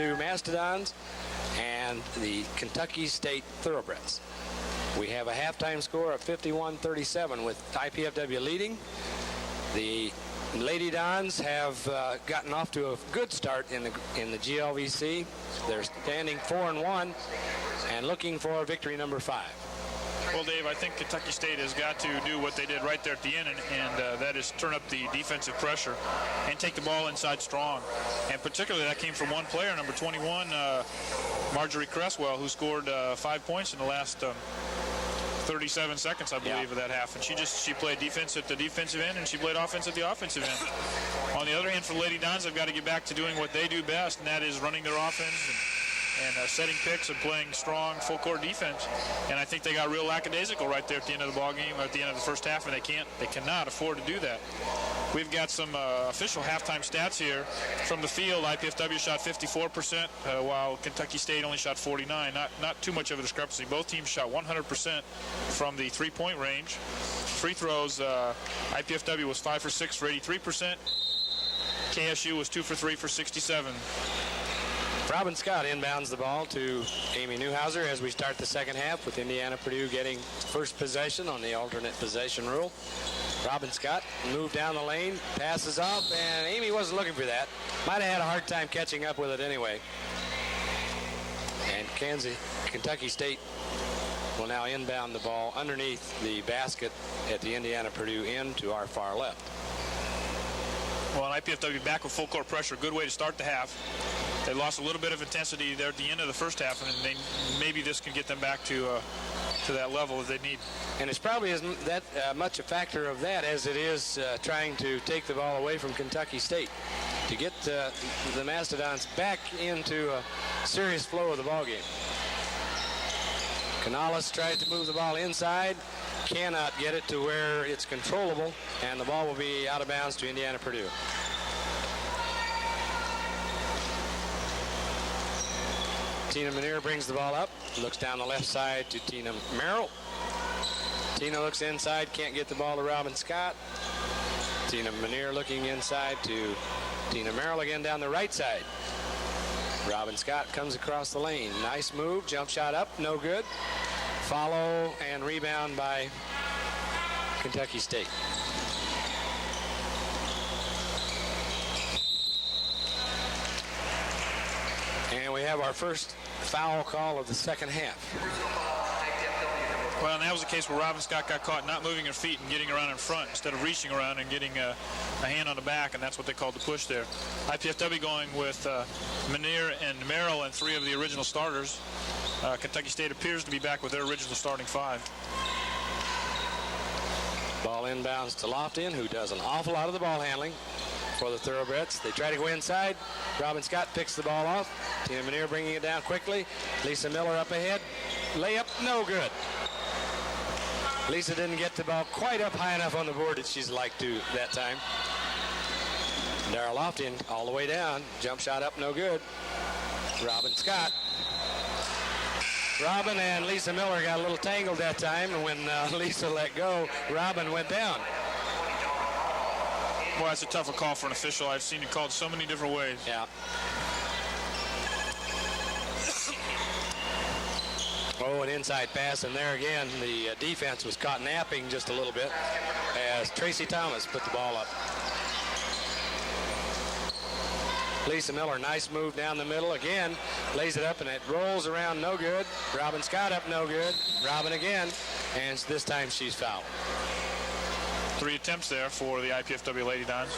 S1: Mastodons and the Kentucky State Thoroughbreds. We have a halftime score of 51-37 with IPFW leading. The Lady Dons have gotten off to a good start in the GLVC. They're standing 4-1 and looking for victory number 5.
S2: Well, Dave, I think Kentucky State has got to do what they did right there at the end, and that is turn up the defensive pressure and take the ball inside strong. And particularly that came from one player, number 21, Marjorie Cresswell, who scored 5 points in the last 37 seconds, I believe, of that half. And she played defense at the defensive end, and she played offense at the offensive end. On the other hand, for Lady Dons, they've got to get back to doing what they do best, and that is running their offense and setting picks and playing strong full-court defense. And I think they got real lackadaisical right there at the end of the ball game, or at the end of the first half, and they cannot afford to do that. We've got some official halftime stats here from the field. IPFW shot 54%, while Kentucky State only shot 49. Not too much of a discrepancy. Both teams shot 100% from the three-point range. Free throws, IPFW was 5 for 6 for 83%. KSU was 2 for 3 for 67.
S1: Robin Scott inbounds the ball to Amy Newhouser as we start the second half, with Indiana-Purdue getting first possession on the alternate possession rule. Robin Scott moved down the lane, passes off, and Amy wasn't looking for that. Might have had a hard time catching up with it anyway. And Kentucky State will now inbound the ball underneath the basket at the Indiana-Purdue end to our far left.
S2: Well, IPFW back with full court pressure. Good way to start the half. They lost a little bit of intensity there at the end of the first half, and maybe this can get them back to that level that they need.
S1: And it's probably as much a factor of that as it is trying to take the ball away from Kentucky State to get the Mastodons back into a serious flow of the ball game. Canales tries to move the ball inside, cannot get it to where it's controllable, and the ball will be out of bounds to Indiana-Purdue. Tina Manier brings the ball up, looks down the left side to Tina Merrill. Tina looks inside, can't get the ball to Robin Scott. Tina Manier looking inside to Tina Merrill again down the right side. Robin Scott comes across the lane. Nice move, jump shot up, no good. Follow and rebound by Kentucky State. And we have our first foul call of the second half.
S2: Well, and that was a case where Robin Scott got caught not moving her feet and getting around in front instead of reaching around and getting a hand on the back, and that's what they called the push there. IPFW going with Manier and Merrill and 3 of the original starters. Kentucky State appears to be back with their original starting 5.
S1: Ball inbounds to Lofton, who does an awful lot of the ball handling for the Thoroughbreds. They try to go inside. Robin Scott picks the ball off. Tina Manier bringing it down quickly. Lisa Miller up ahead. Layup, no good. Lisa didn't get the ball quite up high enough on the board that she's like to that time. Darrell Lofton all the way down. Jump shot up, no good. Robin Scott. Robin and Lisa Miller got a little tangled that time, and when Lisa let go, Robin went down.
S2: Well, that's a tougher call for an official. I've seen it called so many different ways.
S1: Yeah. Oh, an inside pass, and there again, the defense was caught napping just a little bit as Tracy Thomas put the ball up. Lisa Miller, nice move down the middle. Again, lays it up, and it rolls around, no good. Robin Scott up, no good. Robin again, and this time she's fouled.
S2: 3 attempts there for the IPFW Lady Dons.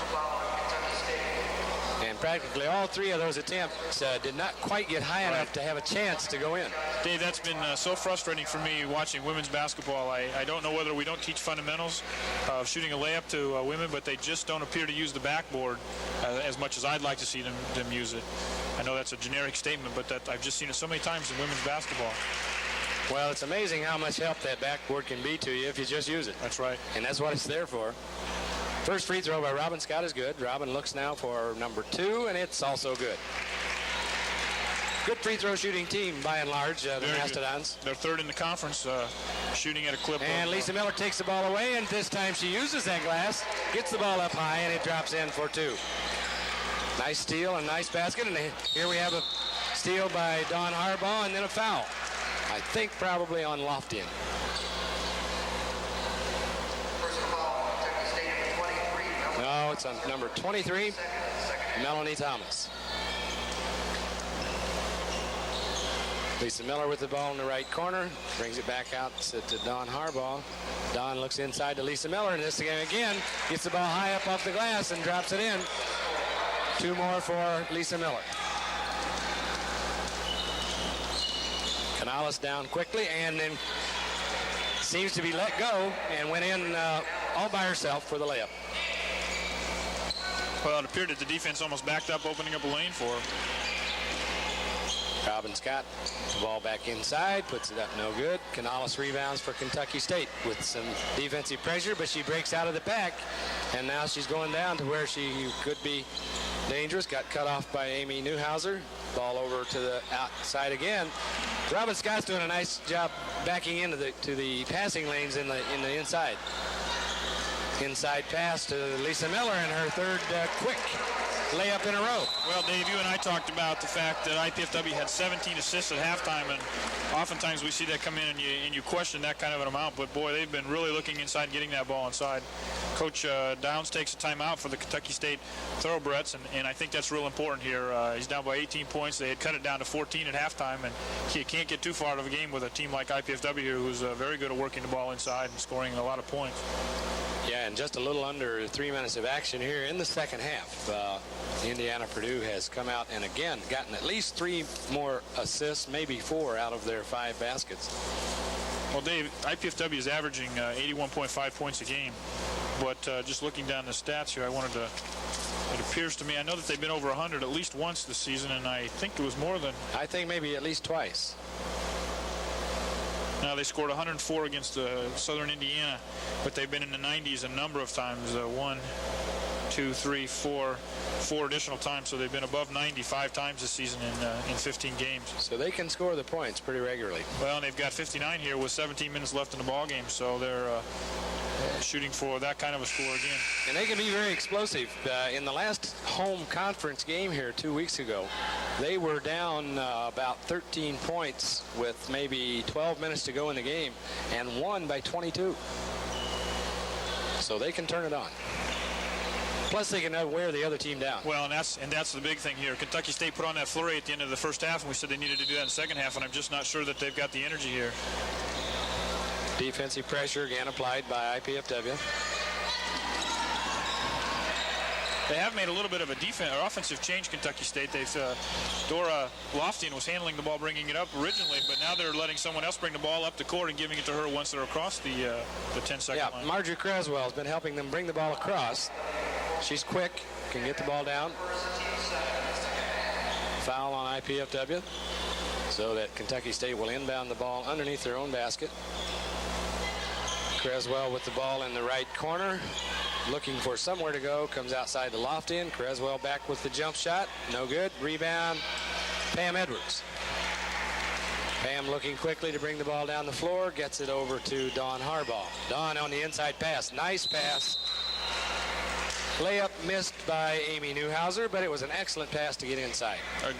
S1: And practically all 3 of those attempts did not quite get high enough to have a chance to go in.
S2: Dave, that's been so frustrating for me watching women's basketball. I don't know whether we don't teach fundamentals of shooting a layup to women, but they just don't appear to use the backboard as much as I'd like to see them use it. I know that's a generic statement, but I've just seen it so many times in women's basketball.
S1: Well, it's amazing how much help that backboard can be to you if you just use it.
S2: That's right.
S1: And that's what it's there for. First free throw by Robin Scott is good. Robin looks now for number 2, and it's also good. Good free throw shooting team by and large, the Mastodons.
S2: They're 3rd in the conference, shooting at a clip.
S1: And Lisa Miller takes the ball away, and this time she uses that glass, gets the ball up high, and it drops in for 2. Nice steal and nice basket, and here we have a steal by Don Harbaugh, and then a foul. I think probably on Loftin.
S3: Personal foul, Kentucky State number 23.
S1: No, it's on number 23, Melanie Thomas. Lisa Miller with the ball in the right corner, brings it back out to Don Harbaugh. Don looks inside to Lisa Miller, and this again gets the ball high up off the glass and drops it in. 2 more for Lisa Miller. Canales down quickly and then seems to be let go and went in all by herself for the layup.
S2: Well, it appeared that the defense almost backed up, opening up a lane for her.
S1: Robin Scott, the ball back inside, puts it up, no good. Canales rebounds for Kentucky State with some defensive pressure, but she breaks out of the pack, and now she's going down to where she could be dangerous. Got cut off by Amy Newhouser. Ball over to the outside again. Robin Scott's doing a nice job backing into the passing lanes in the inside. Inside pass to Lisa Miller and her third quick layup in a row.
S2: Well, Dave, you and I talked about the fact that IPFW had 17 assists at halftime, and oftentimes we see that come in and you question that kind of an amount, but boy, they've been really looking inside, getting that ball inside. Coach Downs takes a timeout for the Kentucky State Thoroughbreds, and I think that's real important here. He's down by 18 points. They had cut it down to 14 at halftime, and you can't get too far out of a game with a team like IPFW, who's very good at working the ball inside and scoring a lot of points.
S1: Yeah, and just a little under 3 minutes of action here in the second half. Indiana-Purdue has come out and again gotten at least 3 more assists, maybe 4 out of their 5 baskets.
S2: Well, Dave, IPFW is averaging 81.5 points a game, but just looking down the stats here, it appears to me, I know that they've been over 100 at least once this season, and I think it was more than...
S1: I think maybe at least twice.
S2: Now, they scored 104 against Southern Indiana, but they've been in the 90s a number of times. 1, 2, 3, 4 additional times, so they've been above 95 times this season in 15 games.
S1: So they can score the points pretty regularly.
S2: Well, and they've got 59 here with 17 minutes left in the ball game, so they're shooting for that kind of a score again.
S1: And they can be very explosive. In the last home conference game here 2 weeks ago, they were down about 13 points with maybe 12 minutes to go in the game and won by 22. So they can turn it on. Plus, they can wear the other team down.
S2: Well, and that's the big thing here. Kentucky State put on that flurry at the end of the first half, and we said they needed to do that in the second half, and I'm just not sure that they've got the energy here.
S1: Defensive pressure again applied by IPFW.
S2: They have made a little bit of a offensive change, Kentucky State. Dora Loftin was handling the ball, bringing it up originally, but now they're letting someone else bring the ball up the court and giving it to her once they're across the 10-second line.
S1: Marjorie Creswell has been helping them bring the ball across. She's quick, can get the ball down. Foul on IPFW, so that Kentucky State will inbound the ball underneath their own basket. Creswell with the ball in the right corner, looking for somewhere to go, comes outside the Loftin. Creswell back with the jump shot, no good. Rebound, Pam Edwards. Pam looking quickly to bring the ball down the floor, gets it over to Dawn Harbaugh. Dawn on the inside pass, nice pass. Layup missed by Amy Newhouser, but it was an excellent pass to get inside.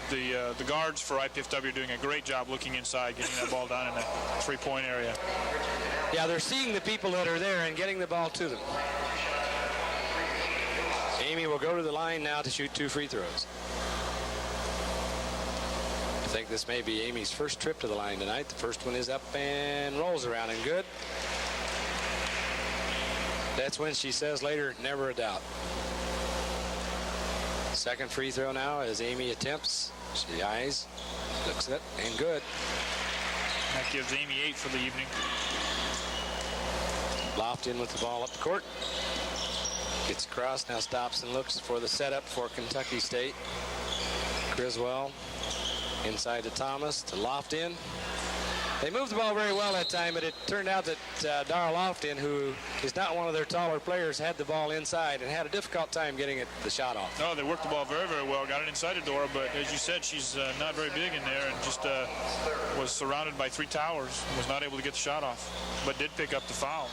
S2: The guards for IPFW are doing a great job looking inside, getting that ball down in the three-point area.
S1: Yeah, they're seeing the people that are there and getting the ball to them. Amy will go to the line now to shoot 2 free throws. I think this may be Amy's first trip to the line tonight. The first one is up and rolls around and good. That's when she says later, never a doubt. Second free throw now as Amy attempts. She eyes, looks at it, and good.
S2: That gives Amy 8 for the evening.
S1: Loftin with the ball up the court. Gets across, now stops and looks for the setup for Kentucky State. Criswell inside to Thomas, to Loftin. They moved the ball very well that time, but it turned out that Dara Loftin, who is not one of their taller players, had the ball inside and had a difficult time getting the shot off.
S2: No, they worked the ball very, very well. Got it inside of Dora, but as you said, she's not very big in there and just was surrounded by 3 towers. Was not able to get the shot off, but did pick up the foul.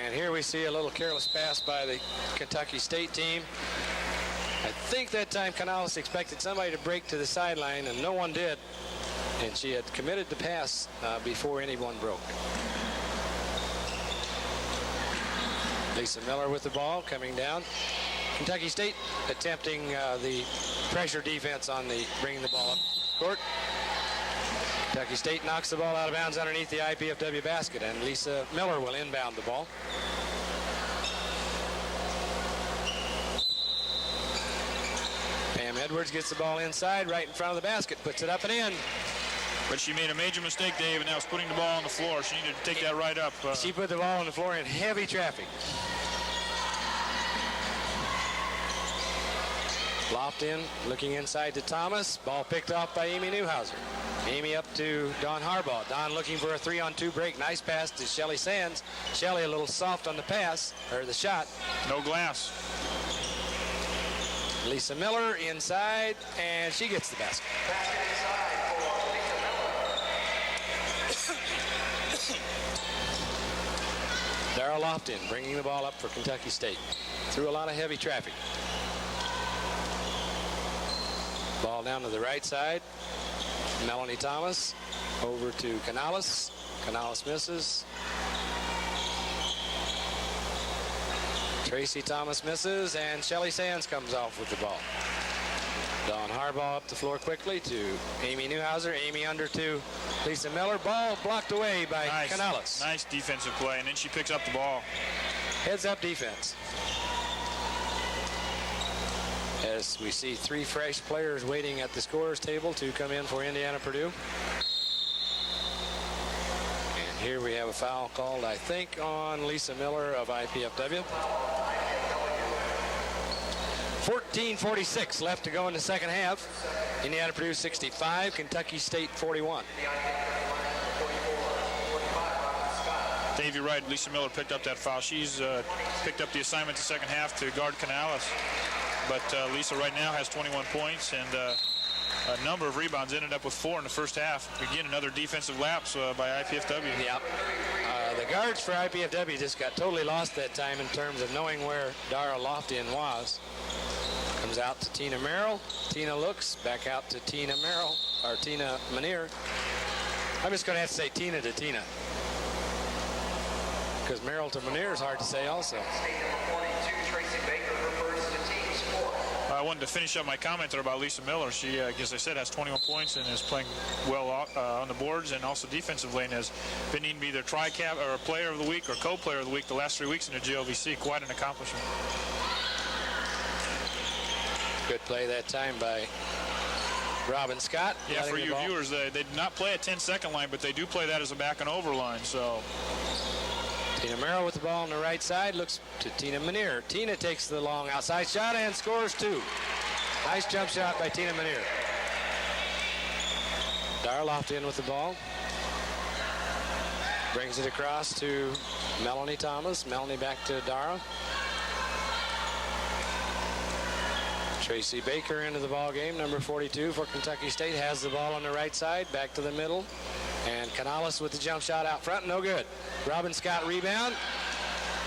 S1: And here we see a little careless pass by the Kentucky State team. I think that time Canales expected somebody to break to the sideline, and no one did. And she had committed the pass before anyone broke. Lisa Miller with the ball coming down. Kentucky State attempting the pressure defense on the bringing the ball up court. Kentucky State knocks the ball out of bounds underneath the IPFW basket, and Lisa Miller will inbound the ball. Pam Edwards gets the ball inside, right in front of the basket, puts it up and in.
S2: But she made a major mistake, Dave, and that was putting the ball on the floor. She needed to take that right up.
S1: She put the ball on the floor in heavy traffic. Lopped in, looking inside to Thomas. Ball picked off by Amy Newhouser. Amy up to Dawn Harbaugh. Dawn looking for a 3-on-2 break. Nice pass to Shelly Sands. Shelly a little soft on the pass, or the shot.
S2: No glass.
S1: Lisa Miller inside, and she gets the basket. Dara Lofton bringing the ball up for Kentucky State. Through a lot of heavy traffic. Ball down to the right side. Melanie Thomas over to Canales. Canales misses. Tracy Thomas misses, and Shelly Sands comes off with the ball. Dawn Harbaugh up the floor quickly to Amy Newhouser. Amy under to Lisa Miller. Ball blocked away by Canales.
S2: Nice defensive play, and then she picks up the ball.
S1: Heads up defense. As we see three fresh players waiting at the scorer's table to come in for Indiana-Purdue. And here we have a foul called, I think, on Lisa Miller of IPFW. 14:46 left to go in the second half. Indiana-Purdue 65, Kentucky State 41.
S2: Dave, you're right. Lisa Miller picked up that foul. She's picked up the assignment the second half to guard Canales. But Lisa right now has 21 points and a number of rebounds. Ended up with 4 in the first half. Again, another defensive lapse by IPFW.
S1: Yeah. The guards for IPFW just got totally lost that time in terms of knowing where Dara Lofton was. Comes out to Tina Merrill. Tina looks back out to Tina Merrill, or Tina Manier. I'm just going to have to say Tina to Tina, because Merrill to Manier is hard to say also.
S2: I wanted to finish up my comment there about Lisa Miller. She, as I said, has 21 points and is playing well on the boards, and also defensively, and has been named either tri-cap or player of the week or co-player of the week the last 3 weeks in the GLVC. Quite an accomplishment.
S1: Good play that time by Robin Scott.
S2: Yeah, for you viewers, they did not play a 10-second line, but they do play that as a back and over line. So
S1: Tina Merrill with the ball on the right side, looks to Tina Manier. Tina takes the long outside shot and scores 2. Nice jump shot by Tina Manier. Dara Lofton with the ball. Brings it across to Melanie Thomas. Melanie back to Dara. Tracy Baker into the ball game, number 42 for Kentucky State, has the ball on the right side, back to the middle. And Canales with the jump shot out front, no good. Robin Scott rebound,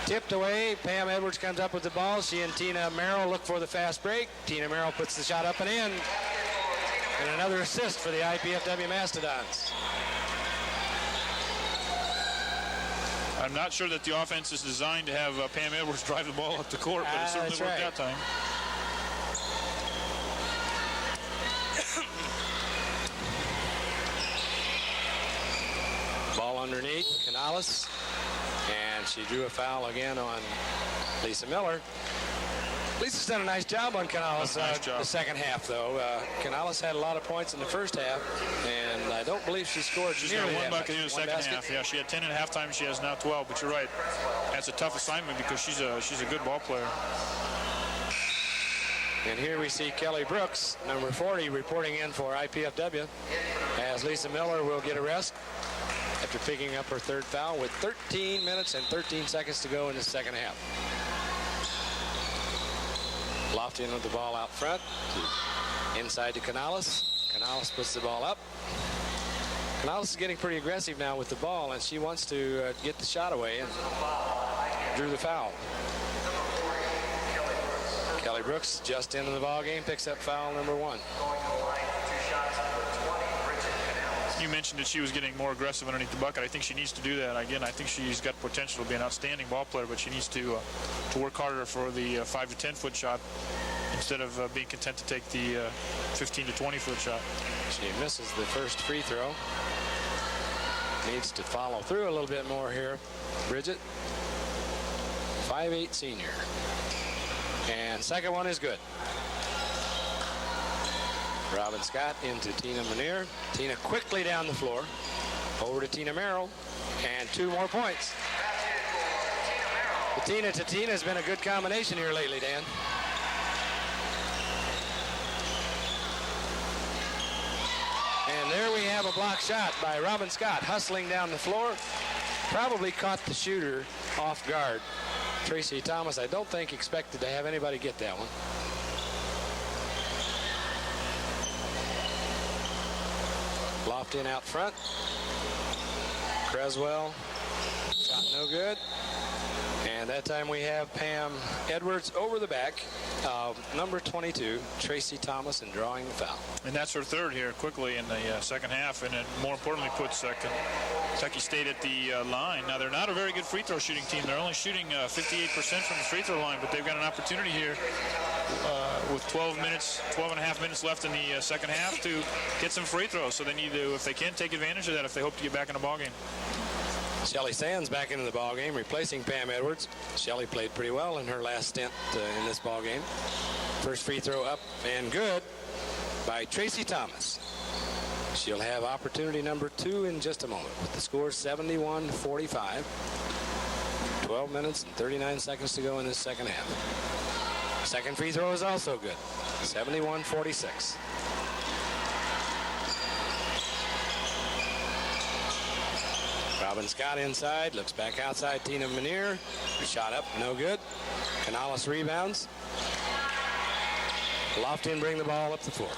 S1: tipped away. Pam Edwards comes up with the ball. She and Tina Merrill look for the fast break. Tina Merrill puts the shot up and in. And another assist for the IPFW Mastodons.
S2: I'm not sure that the offense is designed to have Pam Edwards drive the ball up the court, but it certainly worked that time.
S1: Ball underneath, Canales, and she drew a foul again on Lisa Miller. Lisa's done a nice job on Canales the second half, though. Canales had a lot of points in the first half, and I don't believe she scored
S2: She's
S1: nearly
S2: got 1
S1: that
S2: bucket in the second half. Yeah, she had 10 at halftime. She has now 12, but you're right. That's a tough assignment because she's a good ball player.
S1: And here we see Kelly Brooks, number 40, reporting in for IPFW, as Lisa Miller will get a rest after picking up her third foul with 13 minutes and 13 seconds to go in the second half. Lofton with the ball out front. Inside to Canales. Canales puts the ball up. Canales is getting pretty aggressive now with the ball, and she wants to get the shot away and drew the foul. Kelly Kelly Brooks just into the ball game, picks up foul number 1.
S3: Going to the line for 2 shots, number 20, Bridget Canales.
S2: You mentioned that she was getting more aggressive underneath the bucket. I think she needs to do that. Again, I think she's got potential to be an outstanding ball player, but she needs to work harder for the 5 to 10 foot shot instead of being content to take the 15 to 20 foot shot.
S1: She misses the first free throw. Needs to follow through a little bit more here, Bridget. 5'8" senior. And second one is good. Robin Scott into Tina Manier. Tina quickly down the floor. Over to Tina Merrill. And 2 more points. The Tina to Tina has been a good combination here lately, Dan. And there we have a block shot by Robin Scott, hustling down the floor. Probably caught the shooter off guard. Tracy Thomas, I don't think, expected to have anybody get that one. Lofton out front. Creswell, shot no good. And that time we have Pam Edwards over the back of number 22, Tracy Thomas, and drawing the foul.
S2: And that's her third here quickly in the second half, and it more importantly puts Kentucky State at the line. Now, they're not a very good free throw shooting team. They're only shooting 58% from the free throw line, but they've got an opportunity here with 12 and a half minutes left in the second half to get some free throws. So they need to, if they can, take advantage of that if they hope to get back in the ball game.
S1: Shelly Sands back into the ball game, replacing Pam Edwards. Shelly played pretty well in her last stint in this ball game. First free throw up and good by Tracy Thomas. She'll have opportunity number 2 in just a moment with the score 71-45. 12 minutes and 39 seconds to go in this second half. Second free throw is also good. 71-46. Robin Scott inside, looks back outside. Tina Manier, shot up, no good. Canales rebounds. Lofton bring the ball up the floor.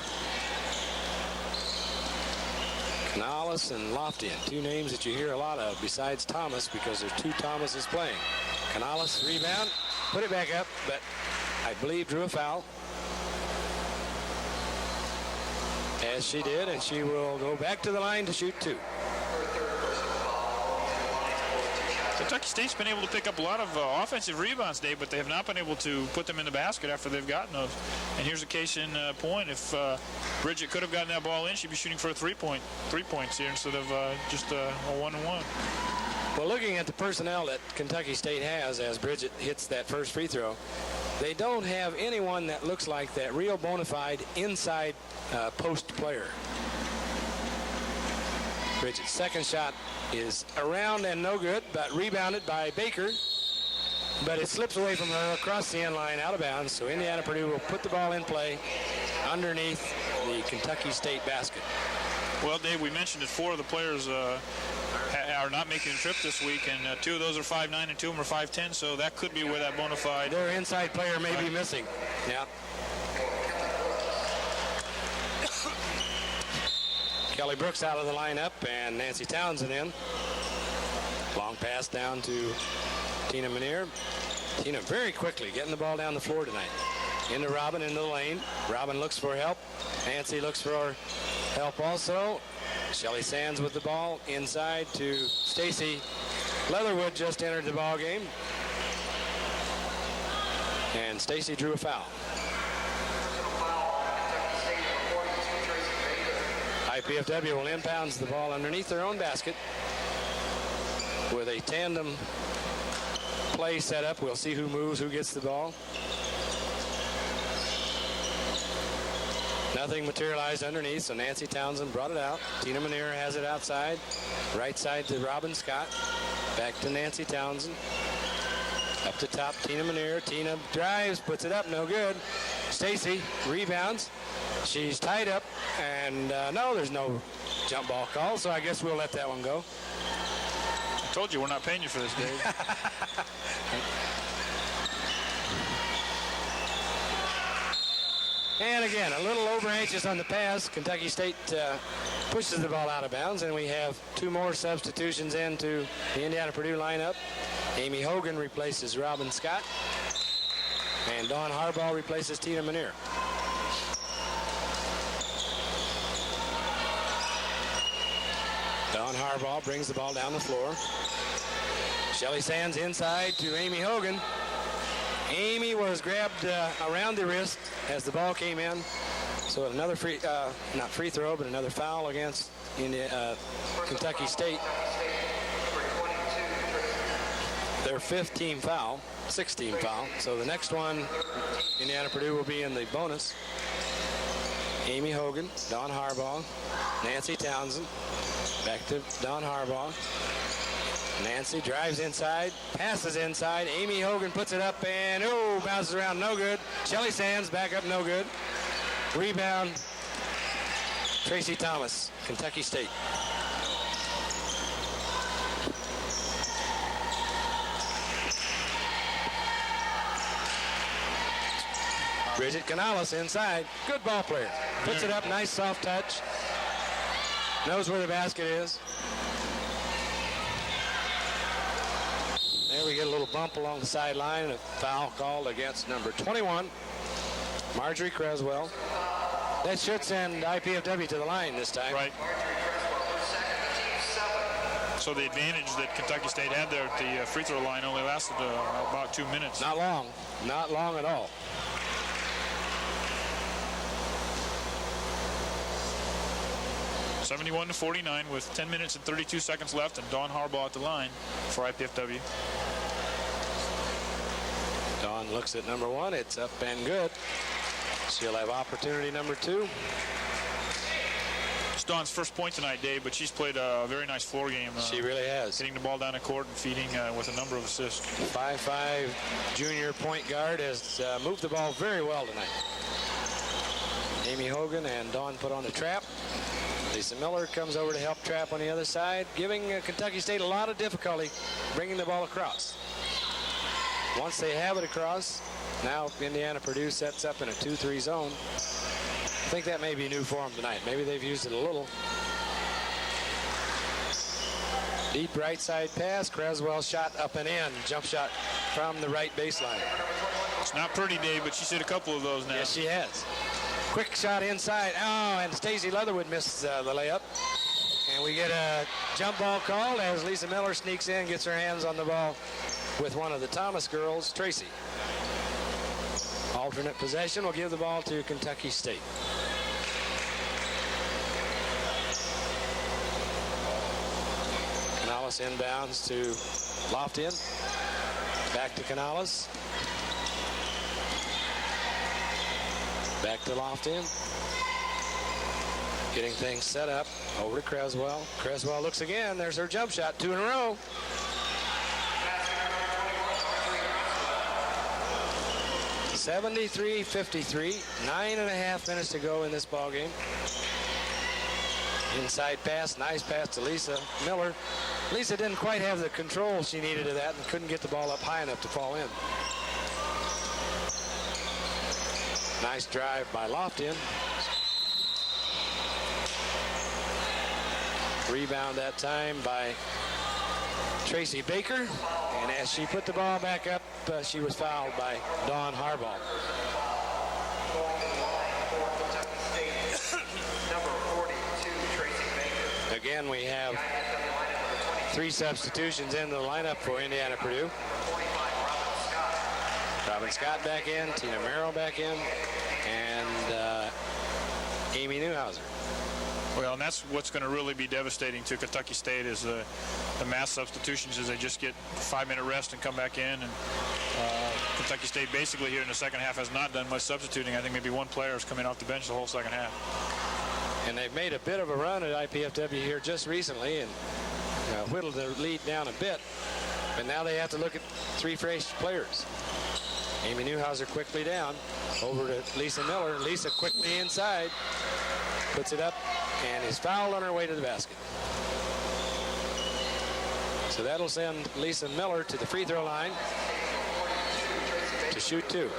S1: Canales and Lofton, 2 names that you hear a lot of besides Thomas because there's 2 Thomases playing. Canales rebound, put it back up, but I believe drew a foul. As she did, and she will go back to the line to shoot 2.
S2: Kentucky State's been able to pick up a lot of offensive rebounds, Dave, but they have not been able to put them in the basket after they've gotten those. And here's a case in point. If Bridget could have gotten that ball in, she'd be shooting for 3 points here instead of just a 1-1.
S1: Well, looking at the personnel that Kentucky State has as Bridget hits that first free throw, they don't have anyone that looks like that real bona fide inside post player. Bridget's second shot is around and no good, but rebounded by Baker. But it slips away from her across the end line, out of bounds. So Indiana Purdue will put the ball in play underneath the Kentucky State basket.
S2: Well, Dave, we mentioned that 4 of the players are not making a trip this week, and 2 of those are 5'9", and 2 of them are 5'10", so that could be where that bona fide...
S1: Their inside player may be missing. Yeah. Kelly Brooks out of the lineup, and Nancy Townsend in. Long pass down to Tina Manier. Tina very quickly getting the ball down the floor tonight. Into Robin, into the lane. Robin looks for help. Nancy looks for help also. Shelly Sands with the ball inside to Stacy Leatherwood, just entered the ball game. And Stacy drew a foul. IPFW will inbounds the ball underneath their own basket with a tandem play set up. We'll see who moves, who gets the ball. Nothing materialized underneath, so Nancy Townsend brought it out. Tina Manier has it outside. Right side to Robin Scott. Back to Nancy Townsend. Up to top, Tina Manier. Tina drives, puts it up, no good. Stacy rebounds. She's tied up, and no, there's no jump ball call, so I guess we'll let that one go.
S2: I told you we're not paying you for this, Dave.
S1: And again, a little over anxious on the pass. Kentucky State pushes the ball out of bounds, and we have 2 more substitutions into the Indiana Purdue lineup. Amy Hogan replaces Robin Scott. And Dawn Harbaugh replaces Tina Manier. Dawn Harbaugh brings the ball down the floor. Shelly Sands inside to Amy Hogan. Amy was grabbed around the wrist as the ball came in. So another not free throw, but another foul against Kentucky State. Their fifth team foul, sixth team foul. So the next one, Indiana Purdue will be in the bonus. Amy Hogan, Dawn Harbaugh, Nancy Townsend. Back to Dawn Harbaugh. Nancy drives inside, passes inside. Amy Hogan puts it up and bounces around, no good. Shelly Sands back up, no good. Rebound, Tracy Thomas, Kentucky State. Bridget Canales inside, good ball player. Puts it up, nice soft touch. Knows where the basket is. There we get a little bump along the sideline and a foul called against number 21, Marjorie Creswell. That should send IPFW to the line this time.
S2: Right. So the advantage that Kentucky State had there at the free throw line only lasted about 2 minutes.
S1: Not long at all.
S2: (71-49) with 10 minutes and 32 seconds left, and Dawn Harbaugh at the line for IPFW.
S1: Dawn looks at number one. It's up and good. She'll have opportunity number two.
S2: It's Dawn's first point tonight, Dave, but she's played a very nice floor game.
S1: She really has.
S2: Hitting the ball down the court and feeding with a number of assists.
S1: 5'5" junior point guard has moved the ball very well tonight. Amy Hogan and Dawn put on the trap. Lisa Miller comes over to help trap on the other side, giving Kentucky State a lot of difficulty bringing the ball across. Once they have it across, now Indiana Purdue sets up in a 2-3 zone. I think that may be new for them tonight. Maybe they've used it a little. Deep right side pass. Creswell shot up and in. Jump shot from the right baseline.
S2: It's not pretty, Dave, but she's hit a couple of those now.
S1: Yes, she has. Quick shot inside. Oh, and Stacey Leatherwood missed the layup. And we get a jump ball called as Lisa Miller sneaks in, gets her hands on the ball with one of the Thomas girls, Tracy. Alternate possession will give the ball to Kentucky State. Canales inbounds to Loftin. Back to Canales. Back to Loftin. Getting things set up. Over to Creswell. Creswell looks again. There's her jump shot. 2 in a row. (73-53). 9.5 minutes to go in this ball game. Inside pass. Nice pass to Lisa Miller. Lisa didn't quite have the control she needed of that and couldn't get the ball up high enough to fall in. Nice drive by Loftin. Rebound that time by Tracy Baker. And as she put the ball back up, she was fouled by Dawn Harbaugh. Again, we have 3 substitutions in the lineup for Indiana Purdue. Robin Scott back in, Tina Merrill back in, and Amy Newhouser.
S2: Well, and that's what's going to really be devastating to Kentucky State is the mass substitutions as they just get 5-minute rest and come back in. And Kentucky State basically here in the second half has not done much substituting. I think maybe one player is coming off the bench the whole second half.
S1: And they've made a bit of a run at IPFW here just recently and whittled the lead down a bit. But now they have to look at 3 fresh players. Amy Newhouser quickly down. Over to Lisa Miller. Lisa quickly inside. Puts it up and is fouled on her way to the basket. So that'll send Lisa Miller to the free throw line to shoot 2.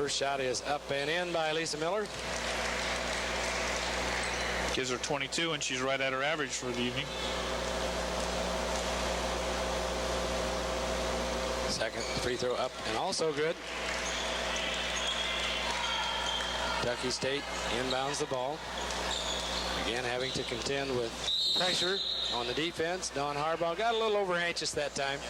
S1: First shot is up and in by Lisa Miller.
S2: Gives her 22, and she's right at her average for the evening.
S1: Second free throw up and also good. Kentucky State inbounds the ball. Again, having to contend with pressure on the defense. Dawn Harbaugh got a little over anxious that time.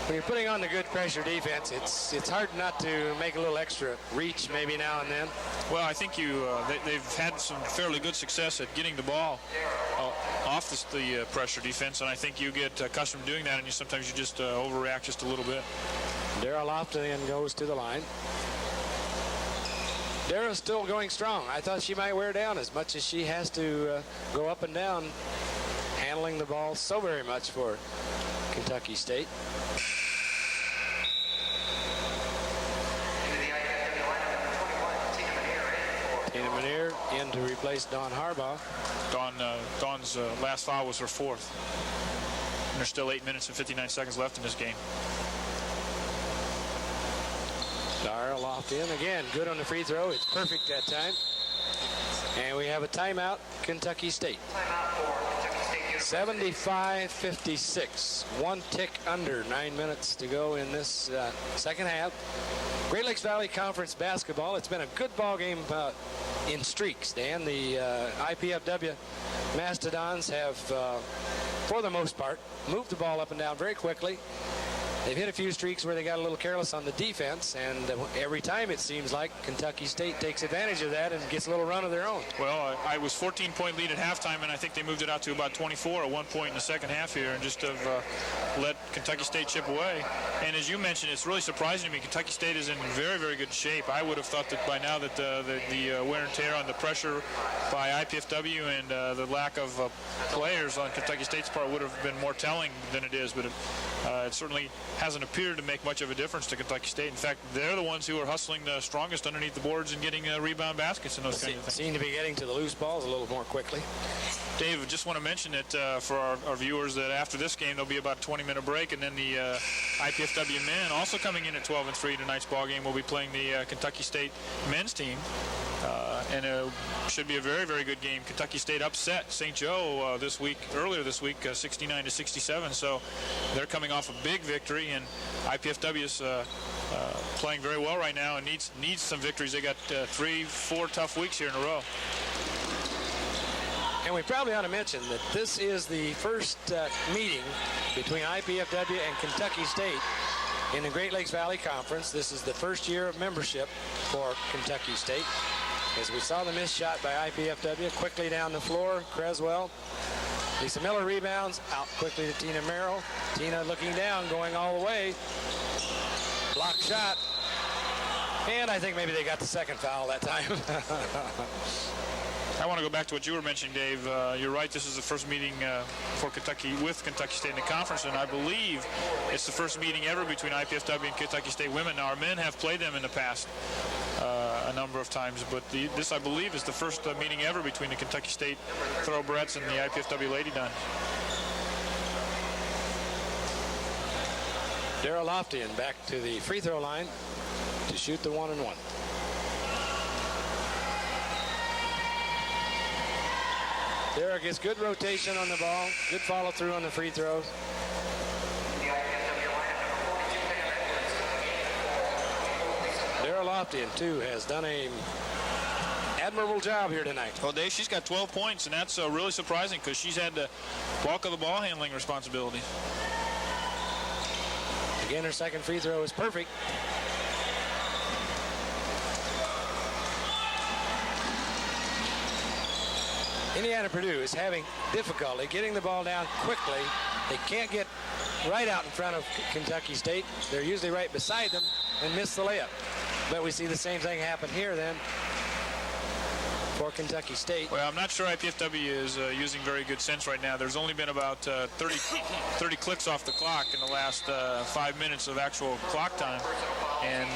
S1: When you're putting on the good pressure defense, it's hard not to make a little extra reach maybe now and then.
S2: Well, I think they've had some fairly good success at getting the ball off the pressure defense, and I think you get accustomed to doing that, and sometimes you just overreact just a little bit.
S1: Dara Lofton goes to the line. Dara's still going strong. I thought she might wear down as much as she has to go up and down, handling the ball so very much for Kentucky State. Tina Manier in to replace Dawn Harbaugh.
S2: Dawn's last foul was her fourth. And there's still 8 minutes and 59 seconds left in this game.
S1: Dara Lofton again, good on the free throw. It's perfect that time. And we have a timeout, Kentucky State. 75-56. One tick under, 9 minutes to go in this second half. Great Lakes Valley Conference basketball. It's been a good ball game in streaks, Dan. The IPFW Mastodons have, for the most part, moved the ball up and down very quickly. They've hit a few streaks where they got a little careless on the defense, and every time it seems like Kentucky State takes advantage of that and gets a little run of their own.
S2: Well, I was 14-point lead at halftime, and I think they moved it out to about 24 at one point in the second half here, and just have let Kentucky State chip away. And as you mentioned, it's really surprising to me. Kentucky State is in very, very good shape. I would have thought that by now that the wear and tear on the pressure by IPFW and the lack of players on Kentucky State's part would have been more telling than it is, but it certainly hasn't appeared to make much of a difference to Kentucky State. In fact, they're the ones who are hustling the strongest underneath the boards and getting rebound baskets and those kinds of things.
S1: Seem to be getting to the loose balls a little more quickly.
S2: Dave, just want to mention that for our viewers that after this game there'll be about a 20-minute break, and then the IPFW men also coming in at 12-3 tonight's ball game will be playing the Kentucky State men's team. And it should be a very, very good game. Kentucky State upset St. Joe earlier this week, 69-67. So they're coming off a big victory, and IPFW is playing very well right now and needs some victories. They got 3-4 tough weeks here in a row.
S1: And we probably ought to mention that this is the first meeting between IPFW and Kentucky State in the Great Lakes Valley Conference. This is the first year of membership for Kentucky State. As we saw the missed shot by IPFW, quickly down the floor, Creswell. Lisa Miller rebounds, out quickly to Tina Merrill. Tina looking down, going all the way. Block shot. And I think maybe they got the second foul that time.
S2: I want to go back to what you were mentioning, Dave. You're right. This is the first meeting for Kentucky with Kentucky State in the conference, and I believe it's the first meeting ever between IPFW and Kentucky State women. Now, our men have played them in the past a number of times, but this, I believe, is the first meeting ever between the Kentucky State Thoroughbreds and the IPFW Lady Dons.
S1: Dara Lofton back to the free throw line to shoot the 1-and-1. Dara gets good rotation on the ball, good follow through on the free throws. Dara Lofton, too, has done an admirable job here tonight.
S2: Well, Dave, she's got 12 points, and that's really surprising because she's had the bulk of the ball handling responsibility.
S1: Again, her second free throw is perfect. Indiana Purdue is having difficulty getting the ball down quickly. They can't get right out in front of Kentucky State. They're usually right beside them and miss the layup. But we see the same thing happen here then for Kentucky State.
S2: Well, I'm not sure IPFW is using very good sense right now. There's only been about 30 clicks off the clock in the last 5 minutes of actual clock time. And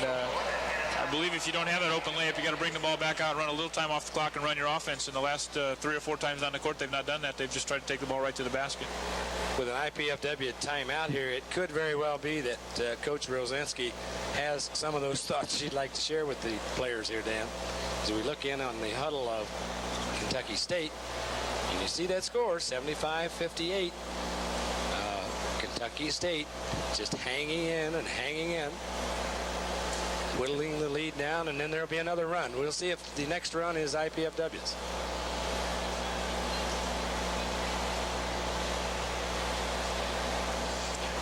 S2: I believe if you don't have that open layup, you got to bring the ball back out, run a little time off the clock, and run your offense. And the last 3 or 4 times on the court, they've not done that. They've just tried to take the ball right to the basket.
S1: With an IPFW timeout here, it could very well be that Coach Rosinski has some of those thoughts she'd like to share with the players here, Dan. As we look in on the huddle of Kentucky State, and you see that score, 75-58. Kentucky State just hanging in and hanging in, whittling the lead down, and then there'll be another run. We'll see if the next run is IPFW's.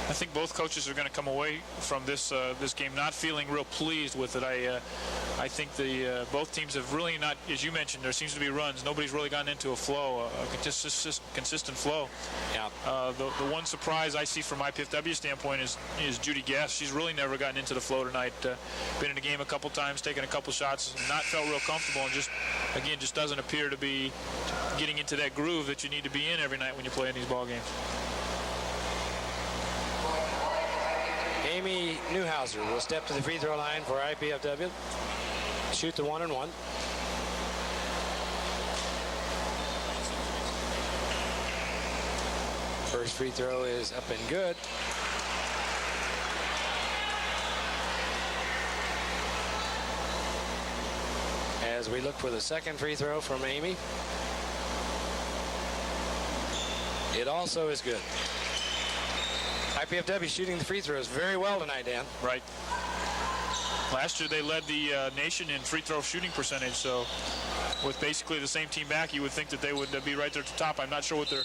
S2: I think both coaches are going to come away from this game not feeling real pleased with it. I think both teams have really not, as you mentioned, there seems to be runs. Nobody's really gotten into a flow, a consistent flow.
S1: Yeah.
S2: The one surprise I see from IPFW standpoint is Judy Gass. She's really never gotten into the flow tonight. Been in the game a couple times, taken a couple shots, not felt real comfortable, and just doesn't appear to be getting into that groove that you need to be in every night when you play in these ball games.
S1: Amy Newhouser will step to the free throw line for IPFW. Shoot the 1-and-1. First free throw is up and good. As we look for the second free throw from Amy. It also is good. IPFW shooting the free throws very well tonight, Dan.
S2: Right. Last year they led the nation in free throw shooting percentage, so with basically the same team back, you would think that they would be right there at the top. I'm not sure what their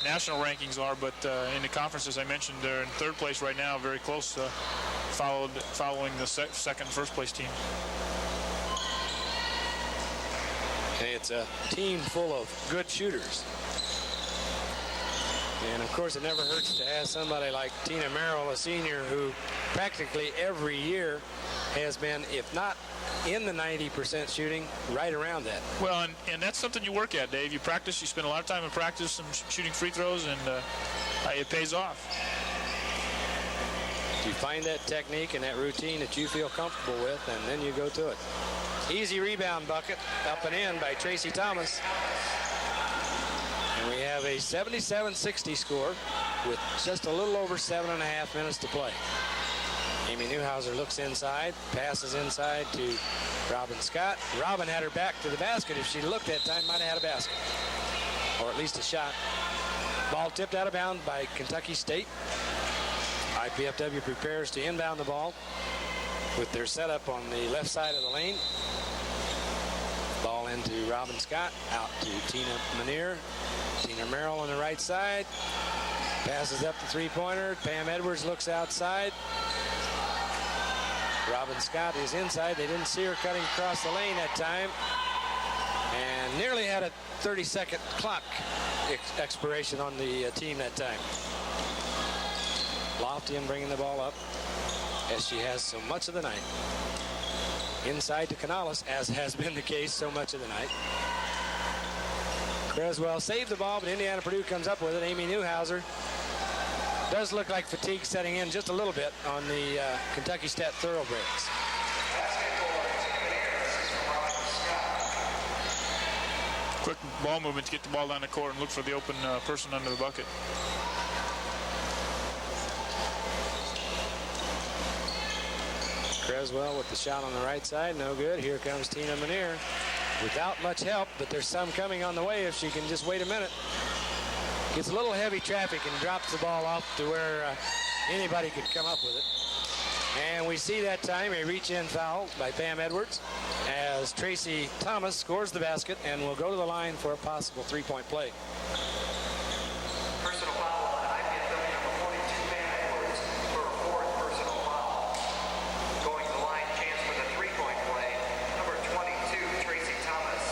S2: national rankings are, but in the conference, as I mentioned, they're in third place right now, very close, following the second and first place team.
S1: And it's a team full of good shooters. And, of course, it never hurts to have somebody like Tina Merrill, a senior, who practically every year has been, if not in the 90% shooting, right around that.
S2: Well, and that's something you work at, Dave. You practice. You spend a lot of time in practice and shooting free throws, and it pays off.
S1: You find that technique and that routine that you feel comfortable with, and then you go to it. Easy rebound bucket, up and in by Tracy Thomas. And we have a 77-60 score with just a little over 7.5 minutes to play. Amy Newhouser looks inside, passes inside to Robin Scott. Robin had her back to the basket. If she'd looked that time, might have had a basket, or at least a shot. Ball tipped out of bounds by Kentucky State. IPFW prepares to inbound the ball with their setup on the left side of the lane. Ball into Robin Scott, out to Tina Manier. Tina Merrill on the right side. Passes up the three-pointer. Pam Edwards looks outside. Robin Scott is inside. They didn't see her cutting across the lane that time. And nearly had a 30-second clock expiration on the team that time. Loftian bringing the ball up, as she has so much of the night. Inside to Canales, as has been the case so much of the night. Creswell saved the ball, but Indiana Purdue comes up with it. Amy Newhouser does look like fatigue setting in just a little bit on the Kentucky State thoroughbreds.
S2: Quick ball movement to get the ball down the court and look for the open person under the bucket.
S1: Creswell with the shot on the right side, no good. Here comes Tina Manier without much help, but there's some coming on the way if she can just wait a minute. Gets a little heavy traffic and drops the ball off to where anybody could come up with it. And we see that time a reach-in foul by Pam Edwards as Tracy Thomas scores the basket and will go to the line for a possible three-point play.
S3: Personal foul on IPFW number 42, Pam Edwards, for a fourth personal foul. Going to the line, chance for the three-point play, number 22, Tracy Thomas.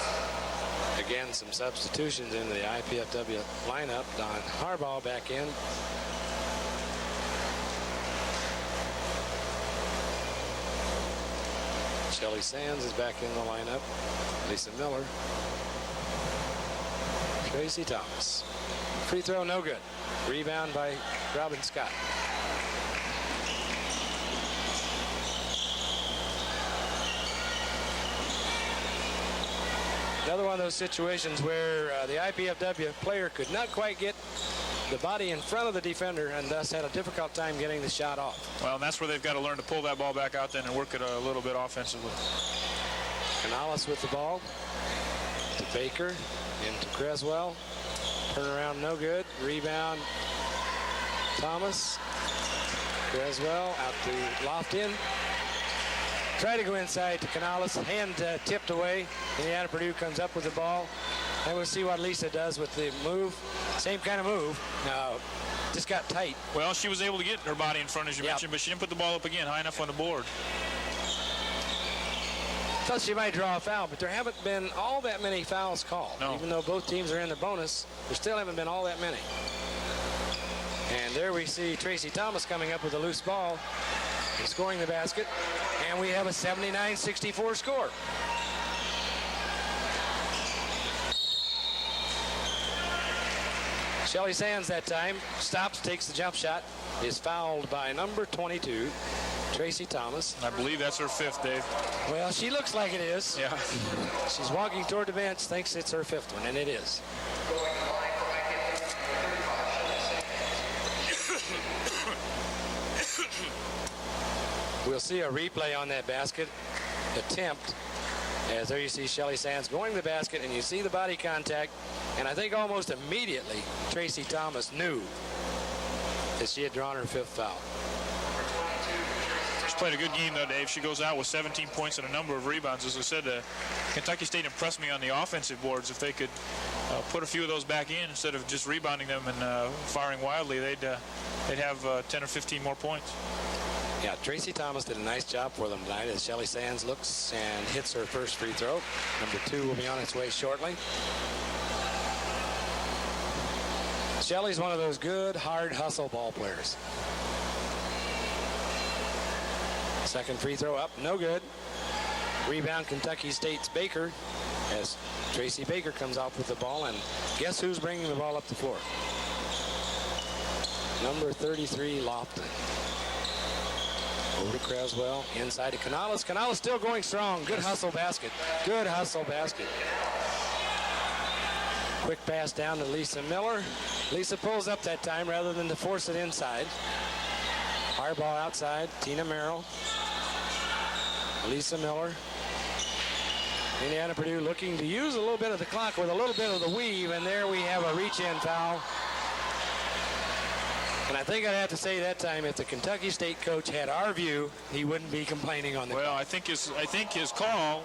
S1: Again, some substitutions into the IPFW lineup. Don Harbaugh back in. Shelly Sands is back in the lineup. Lisa Miller. Tracy Thomas. Free throw, no good. Rebound by Robin Scott. Another one of those situations where the IPFW player could not quite get the body in front of the defender and thus had a difficult time getting the shot off.
S2: Well, and that's where they've got to learn to pull that ball back out then and work it a little bit offensively.
S1: Canales with the ball to Baker, into Creswell. Turnaround no good. Rebound Thomas. Creswell out to Lofton. Try to go inside to Canales. Hand tipped away. Indiana Purdue comes up with the ball. And we'll see what Lisa does with the move. Same kind of move. Just got tight.
S2: Well, she was able to get her body in front, as you mentioned, but she didn't put the ball up again high enough on the board.
S1: Thought she might draw a foul, but there haven't been all that many fouls called.
S2: No.
S1: Even though both teams are in the bonus, there still haven't been all that many. And there we see Tracy Thomas coming up with a loose ball and scoring the basket. And we have a 79-64 score. Shelly Sands that time stops, takes the jump shot, is fouled by number 22, Tracy Thomas.
S2: I believe that's her fifth, Dave.
S1: Well, she looks like it is.
S2: Yeah.
S1: She's walking toward the bench, thinks it's her fifth one, and it is. We'll see a replay on that basket attempt. As there you see Shelly Sands going to the basket, and you see the body contact, and I think almost immediately Tracy Thomas knew that she had drawn her fifth foul.
S2: She's played a good game, though, Dave. She goes out with 17 points and a number of rebounds. As I said, Kentucky State impressed me on the offensive boards. If they could put a few of those back in instead of just rebounding them and firing wildly, they'd have 10 or 15 more points.
S1: Yeah, Tracy Thomas did a nice job for them tonight as Shelly Sands looks and hits her first free throw. Number 2 will be on its way shortly. Shelly's one of those good, hard hustle ball players. Second free throw up, no good. Rebound Kentucky State's Baker as Tracy Baker comes out with the ball, and guess who's bringing the ball up the floor? Number 33, Lofton. Over to Creswell, inside to Canales. Canales still going strong. Good hustle basket. Good hustle basket. Quick pass down to Lisa Miller. Lisa pulls up that time rather than to force it inside. Hard ball outside. Tina Merrill. Lisa Miller. Indiana Purdue looking to use a little bit of the clock with a little bit of the weave, and there we have a reach-in foul. And I think I'd have to say that time, if the Kentucky State coach had our view, he wouldn't be complaining on the
S2: Well,
S1: call.
S2: I think his call,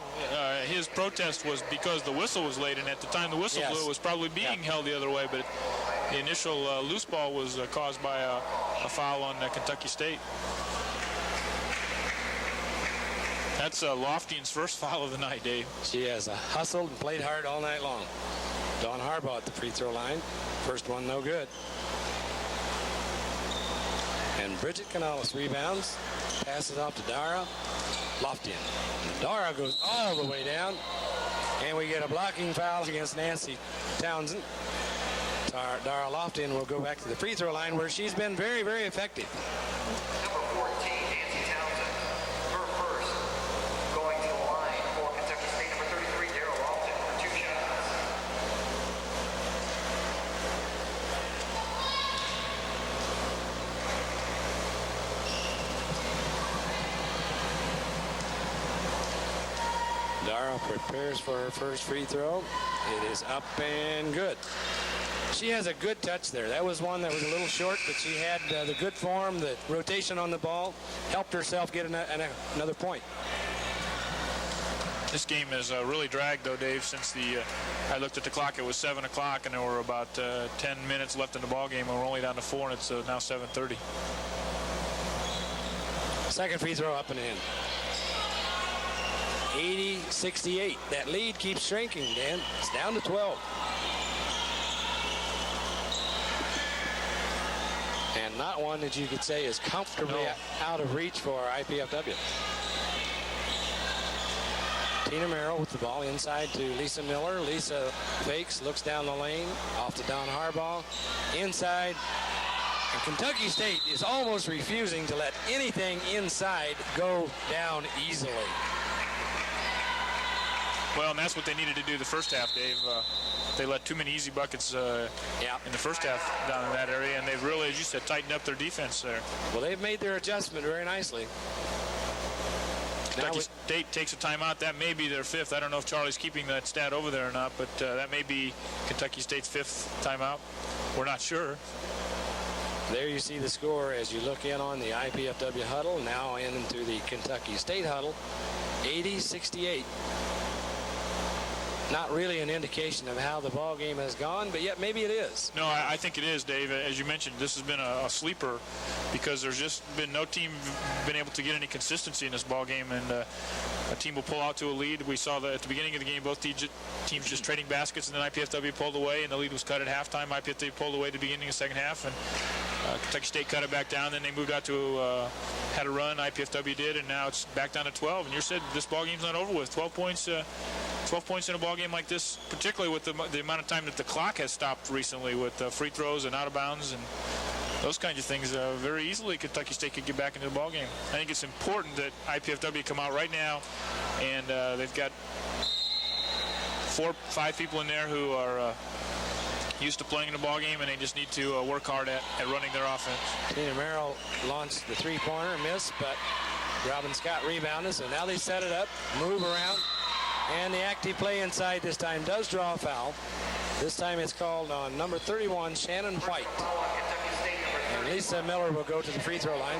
S2: his protest was because the whistle was late, and at the time the whistle blew, it was probably being held the other way, but the initial loose ball was caused by a foul on Kentucky State. That's Lofting's first foul of the night, Dave.
S1: She has hustled and played hard all night long. Dawn Harbaugh at the free throw line. First one, no good. And Bridget Canales rebounds, passes off to Dara Lofton. Dara goes all the way down, and we get a blocking foul against Nancy Townsend. Dara Lofton will go back to the free throw line where she's been very, very effective.
S3: Number 14, Nancy Townsend, her first. Going to the line for Kentucky State, number 33, Darryl Lofton, for 2 shots.
S1: Dara prepares for her first free throw. It is up and good. She has a good touch there. That was one that was a little short, but she had the good form, the rotation on the ball, helped herself get another point.
S2: This game has really dragged, though, Dave, since I looked at the clock. It was 7 o'clock, and there were about 10 minutes left in the ball game, and we're only down to 4, and it's now 7:30.
S1: Second free throw up and in. 80-68. That lead keeps shrinking, Dan. It's down to 12. And not one that you could say is comfortably out of reach for IPFW. Tina Merrill with the ball inside to Lisa Miller. Lisa fakes, looks down the lane, off to Dawn Harbaugh. Inside. And Kentucky State is almost refusing to let anything inside go down easily.
S2: Well, and that's what they needed to do the first half, Dave. They let too many easy buckets in the first half down in that area, and they've really, as you said, tightened up their defense there.
S1: Well, they've made their adjustment very nicely.
S2: Kentucky State takes a timeout. That may be their fifth. I don't know if Charlie's keeping that stat over there or not, but that may be Kentucky State's fifth timeout. We're not sure.
S1: There you see the score as you look in on the IPFW huddle, now into the Kentucky State huddle, 80-68. Not really an indication of how the ball game has gone, but yet maybe it is.
S2: No, I think it is, Dave. As you mentioned, this has been a sleeper because there's just been no team been able to get any consistency in this ball game, and a team will pull out to a lead. We saw that at the beginning of the game, both teams just trading baskets, and then IPFW pulled away, and the lead was cut at halftime. IPFW pulled away at the beginning of the second half, and Kentucky State cut it back down. Then they moved out to had a run. IPFW did, and now it's back down to 12. And you said this ball game's not over with. 12 points. 12 points in a ball game like this, particularly with the amount of time that the clock has stopped recently with free throws and out of bounds and those kinds of things, very easily Kentucky State could get back into the ball game. I think it's important that IPFW come out right now, and they've got 4-5 people in there who are used to playing in the ball game, and they just need to work hard at running their offense.
S1: Tina Merrill launched the three-pointer, missed, but Robin Scott rebounded, so now they set it up, move around. And the active play inside this time does draw a foul. This time it's called on number 31, Shannon White. And Lisa Miller will go to the free throw line.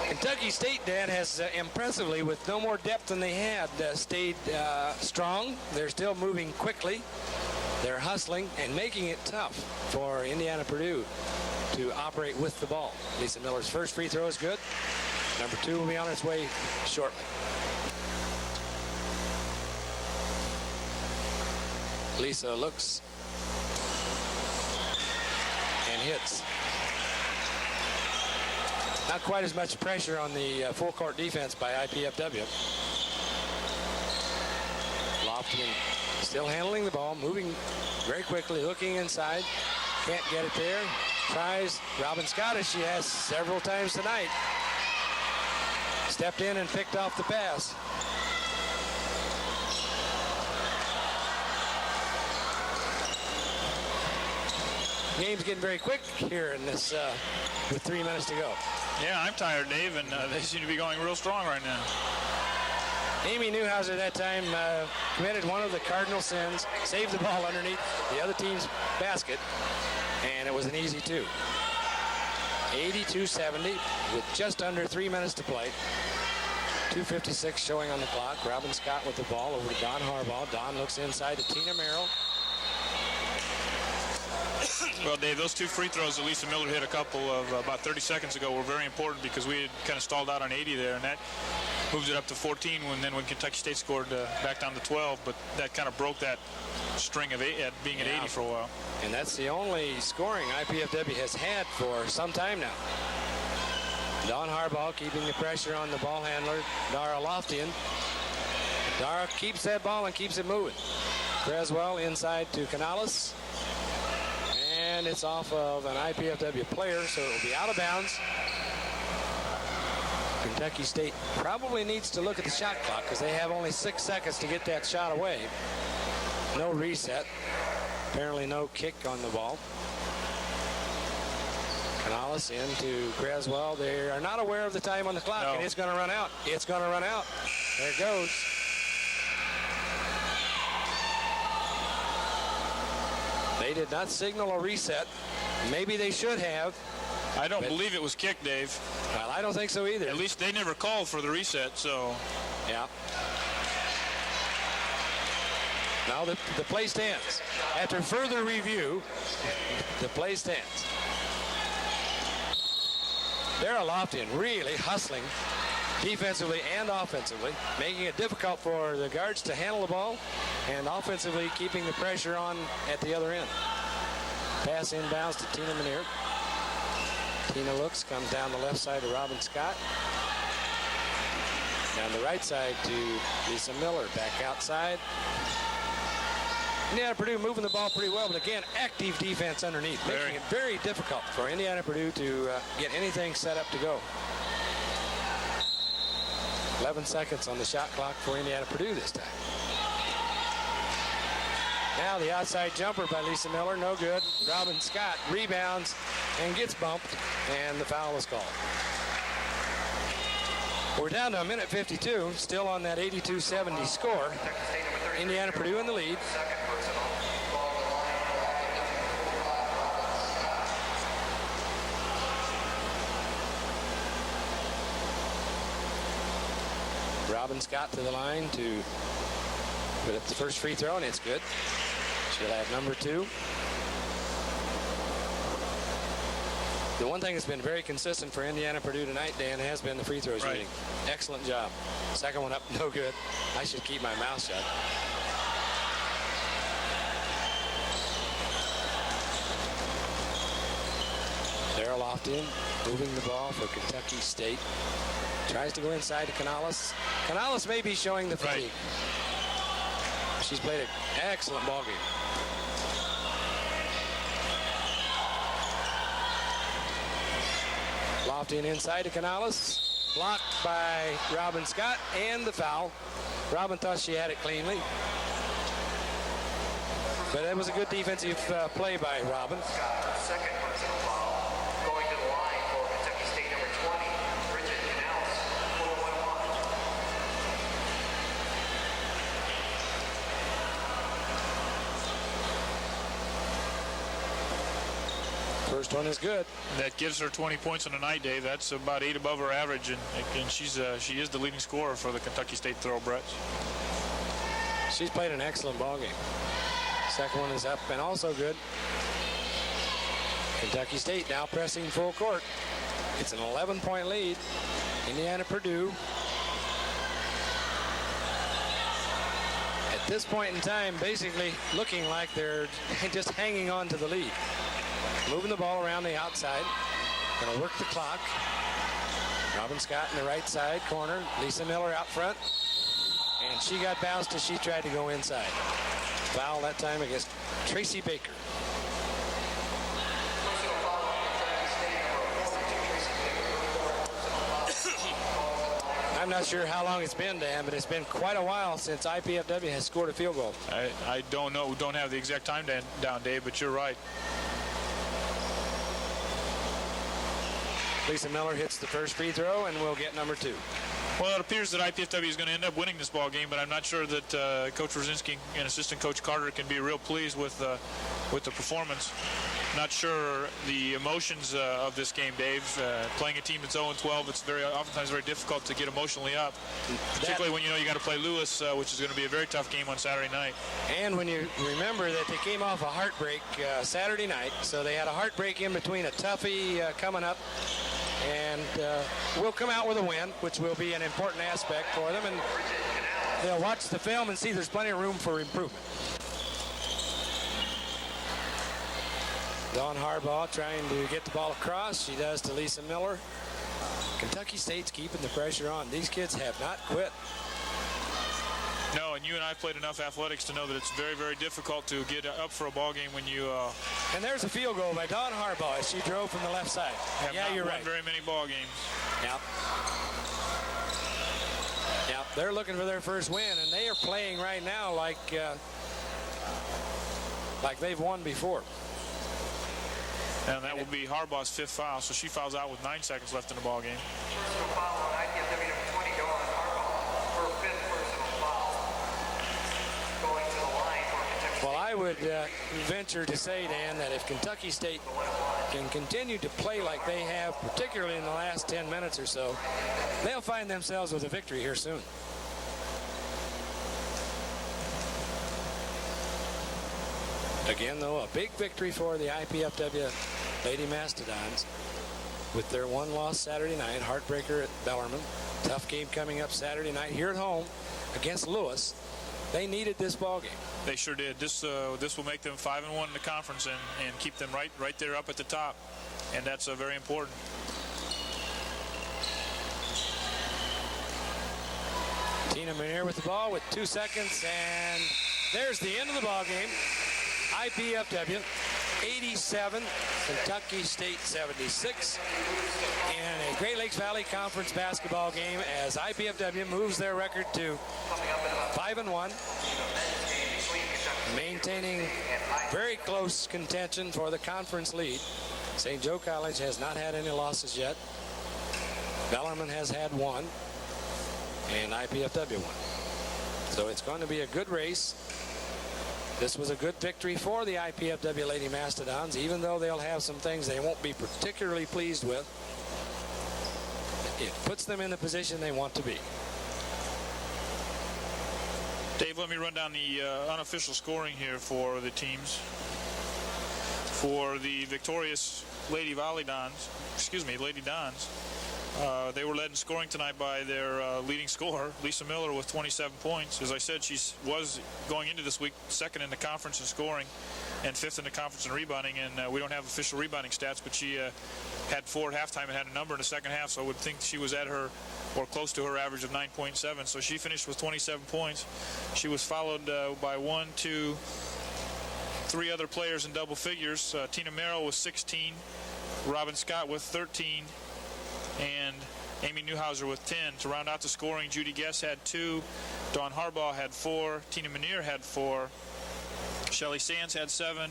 S1: Kentucky State, Dan, has impressively, with no more depth than they had, stayed strong. They're still moving quickly. They're hustling and making it tough for Indiana Purdue to operate with the ball. Lisa Miller's first free throw is good. Number 2 will be on its way shortly. Lisa looks and hits. Not quite as much pressure on the full court defense by IPFW. Lofton still handling the ball, moving very quickly, looking inside. Can't get it there. Tries Robin Scott, as she has several times tonight. Stepped in and picked off the pass. Game's getting very quick here in this with 3 minutes to go.
S2: Yeah, I'm tired, Dave, and they seem to be going real strong right now.
S1: Amy Newhouser that time committed one of the cardinal sins, saved the ball underneath the other team's basket, and it was an easy 2. 82-70 with just under 3 minutes to play. 2:56 showing on the clock. Robin Scott with the ball over to Don Harbaugh. Don looks inside to Tina Merrill.
S2: Well, Dave, those 2 free throws that Lisa Miller hit a couple of about 30 seconds ago were very important because we had kind of stalled out on 80 there, and that moves it up to 14 when Kentucky State scored back down to 12, but that kind of broke that string of being at 80 for a while.
S1: And that's the only scoring IPFW has had for some time now. Don Harbaugh keeping the pressure on the ball handler, Dara Loftian. Dara keeps that ball and keeps it moving. Creswell inside to Canales. And it's off of an IPFW player, so it will be out of bounds. Kentucky State probably needs to look at the shot clock because they have only 6 seconds to get that shot away. No reset. Apparently no kick on the ball. Canales into Creswell. They are not aware of the time on the clock, and it's going to run out. It's going to run out. There it goes. They did not signal a reset. Maybe they should have.
S2: I don't believe it was kicked, Dave.
S1: Well, I don't think so either.
S2: At least they never called for the reset, so.
S1: Yeah. Now the play stands. After further review, the play stands. Dara Loftian really hustling defensively and offensively, making it difficult for the guards to handle the ball, and offensively keeping the pressure on at the other end. Pass inbounds to Tina Manier. Tina looks, comes down the left side to Robin Scott. Down the right side to Lisa Miller, back outside. Indiana Purdue moving the ball pretty well, but again, active defense underneath, making it very difficult for Indiana Purdue to get anything set up to go. 11 seconds on the shot clock for Indiana Purdue this time. Now the outside jumper by Lisa Miller, no good. Robin Scott rebounds and gets bumped, and the foul is called. We're down to a minute 52, still on that 82-70 score. Indiana Purdue in the lead.
S3: Second personal. Ball to the line.
S1: Robin Scott to the line to put up the first free throw, and it's good. She'll have number 2. The one thing that's been very consistent for Indiana Purdue tonight, Dan, has been the free throw shooting. Excellent job. Second one up, no good. I should keep my mouth shut. Daryl Lofton moving the ball for Kentucky State. Tries to go inside to Canales. Canales may be showing the fatigue. She's played an excellent ball game. Lofton inside to Canales. Blocked by Robin Scott, and the foul. Robin thought she had it cleanly. But it was a good defensive play by Robin.
S3: Scott, second personal foul. Going to the line for Kentucky State number 20, Bridget Canales, 4-1.
S1: First one is good.
S2: That gives her 20 points on the night, Dave. That's about 8 above her average, and she is the leading scorer for the Kentucky State Thoroughbreds.
S1: She's played an excellent ball game. Second one is up and also good. Kentucky State now pressing full court. It's an 11-point lead. Indiana Purdue. At this point in time, basically looking like they're just hanging on to the lead. Moving the ball around the outside. Going to work the clock. Robin Scott in the right side corner. Lisa Miller out front. And she got bounced as she tried to go inside. Foul that time against Tracy Baker.
S3: Personal foul on Kentucky State number 42, Tracy Baker.
S1: I'm not sure how long it's been, Dan, but it's been quite a while since IPFW has scored a field goal.
S2: I don't know. We don't have the exact time down, Dave, but you're right.
S1: Lisa Miller hits the first free throw, and we'll get number 2.
S2: Well, it appears that IPFW is going to end up winning this ball game, but I'm not sure that Coach Rosinski and Assistant Coach Carter can be real pleased with the performance. Not sure the emotions of this game, Dave. Playing a team that's 0-12, it's oftentimes very difficult to get emotionally up, particularly when you know you got to play Lewis, which is going to be a very tough game on Saturday night.
S1: And when you remember that they came off a heartbreak Saturday night, so they had a heartbreak in between a toughie coming up, and we'll come out with a win, which will be an important aspect for them, and they'll watch the film and see there's plenty of room for improvement. Dawn Harbaugh trying to get the ball across. She does to Lisa Miller. Kentucky State's keeping the pressure on. These kids have not quit.
S2: No, and you and I have played enough athletics to know that it's very, very difficult to get up for a ball game when you
S1: And there's a field goal by Dawn Harbaugh as she drove from the left side.
S2: have
S1: Yeah,
S2: not
S1: you're
S2: won
S1: right.
S2: very many ball games.
S1: Yep. Yep, they're looking for their first win, and they are playing right now like they've won before.
S2: And that will be Harbaugh's 5th foul, so she fouls out with 9 seconds left in the ball game.
S3: Personal foul on IPFW number 20, Dawn Harbaugh, her 5th personal foul. Going to the line for Kentucky State.
S1: Well, I would venture to say, Dan, that if Kentucky State can continue to play like they have, particularly in the last 10 minutes or so, they'll find themselves with a victory here soon. Again, though, a big victory for the IPFW Lady Mastodons with their one loss Saturday night, heartbreaker at Bellarmine. Tough game coming up Saturday night here at home against Lewis. They needed this ball game.
S2: They sure did. This will make them 5-1 in the conference and keep them right there up at the top, and that's very important.
S1: Tina Muneer with the ball with 2 seconds, and there's the end of the ball game. IPFW 87, Kentucky State 76, in a Great Lakes Valley Conference basketball game as IPFW moves their record to 5-1, maintaining very close contention for the conference lead. St. Joe College has not had any losses yet. Bellarmine has had one, and IPFW one. So it's going to be a good race. This was a good victory for the IPFW Lady Mastodons, even though they'll have some things they won't be particularly pleased with. It puts them in the position they want to be.
S2: Dave, let me run down the unofficial scoring here for the teams. For the victorious Lady Dons, they were led in scoring tonight by their leading scorer, Lisa Miller, with 27 points. As I said, she was going into this week second in the conference in scoring and fifth in the conference in rebounding, and we don't have official rebounding stats, but she had 4 at halftime and had a number in the second half, so I would think she was at her or close to her average of 9.7. So she finished with 27 points. She was followed by 1, 2, 3 other players in double figures. Tina Merrill with 16, Robin Scott with 13, and Amy Newhouser with 10. To round out the scoring, Judy Guess had 2, Dawn Harbaugh had 4, Tina Manier had 4, Shelly Sands had 7,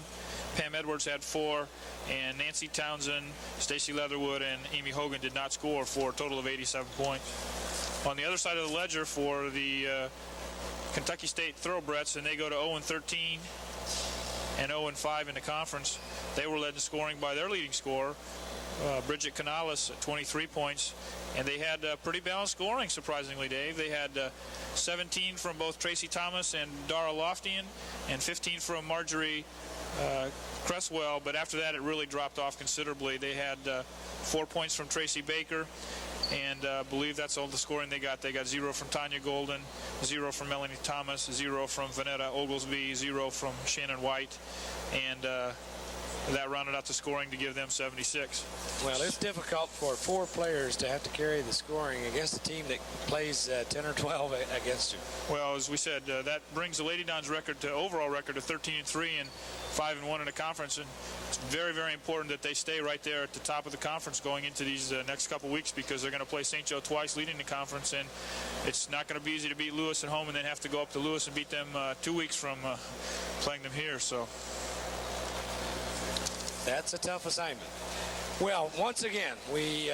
S2: Pam Edwards had 4, and Nancy Townsend, Stacy Leatherwood, and Amy Hogan did not score for a total of 87 points. On the other side of the ledger for the Kentucky State Thoroughbreds, and they go to 0-13 and 0-5 in the conference. They were led in scoring by their leading scorer, Bridget Canales, at 23 points, and they had pretty balanced scoring, surprisingly, Dave. They had 17 from both Tracy Thomas and Dara Loftian, and 15 from Marjorie Cresswell, but after that it really dropped off considerably. They had 4 points from Tracy Baker, and I believe that's all the scoring they got. They got 0 from Tanya Golden, 0 from Melanie Thomas, 0 from Vanetta Oglesby, 0 from Shannon White, and that rounded out the scoring to give them 76.
S1: Well, it's difficult for 4 players to have to carry the scoring against a team that plays 10 or 12 against you.
S2: Well, as we said, that brings the Lady Dons record to overall record of 13-3 and 5-1 in the conference, and it's very, very important that they stay right there at the top of the conference going into these next couple weeks, because they're going to play St. Joe twice leading the conference, and it's not going to be easy to beat Lewis at home and then have to go up to Lewis and beat them 2 weeks from playing them here. So
S1: that's a tough assignment. Well, once again, we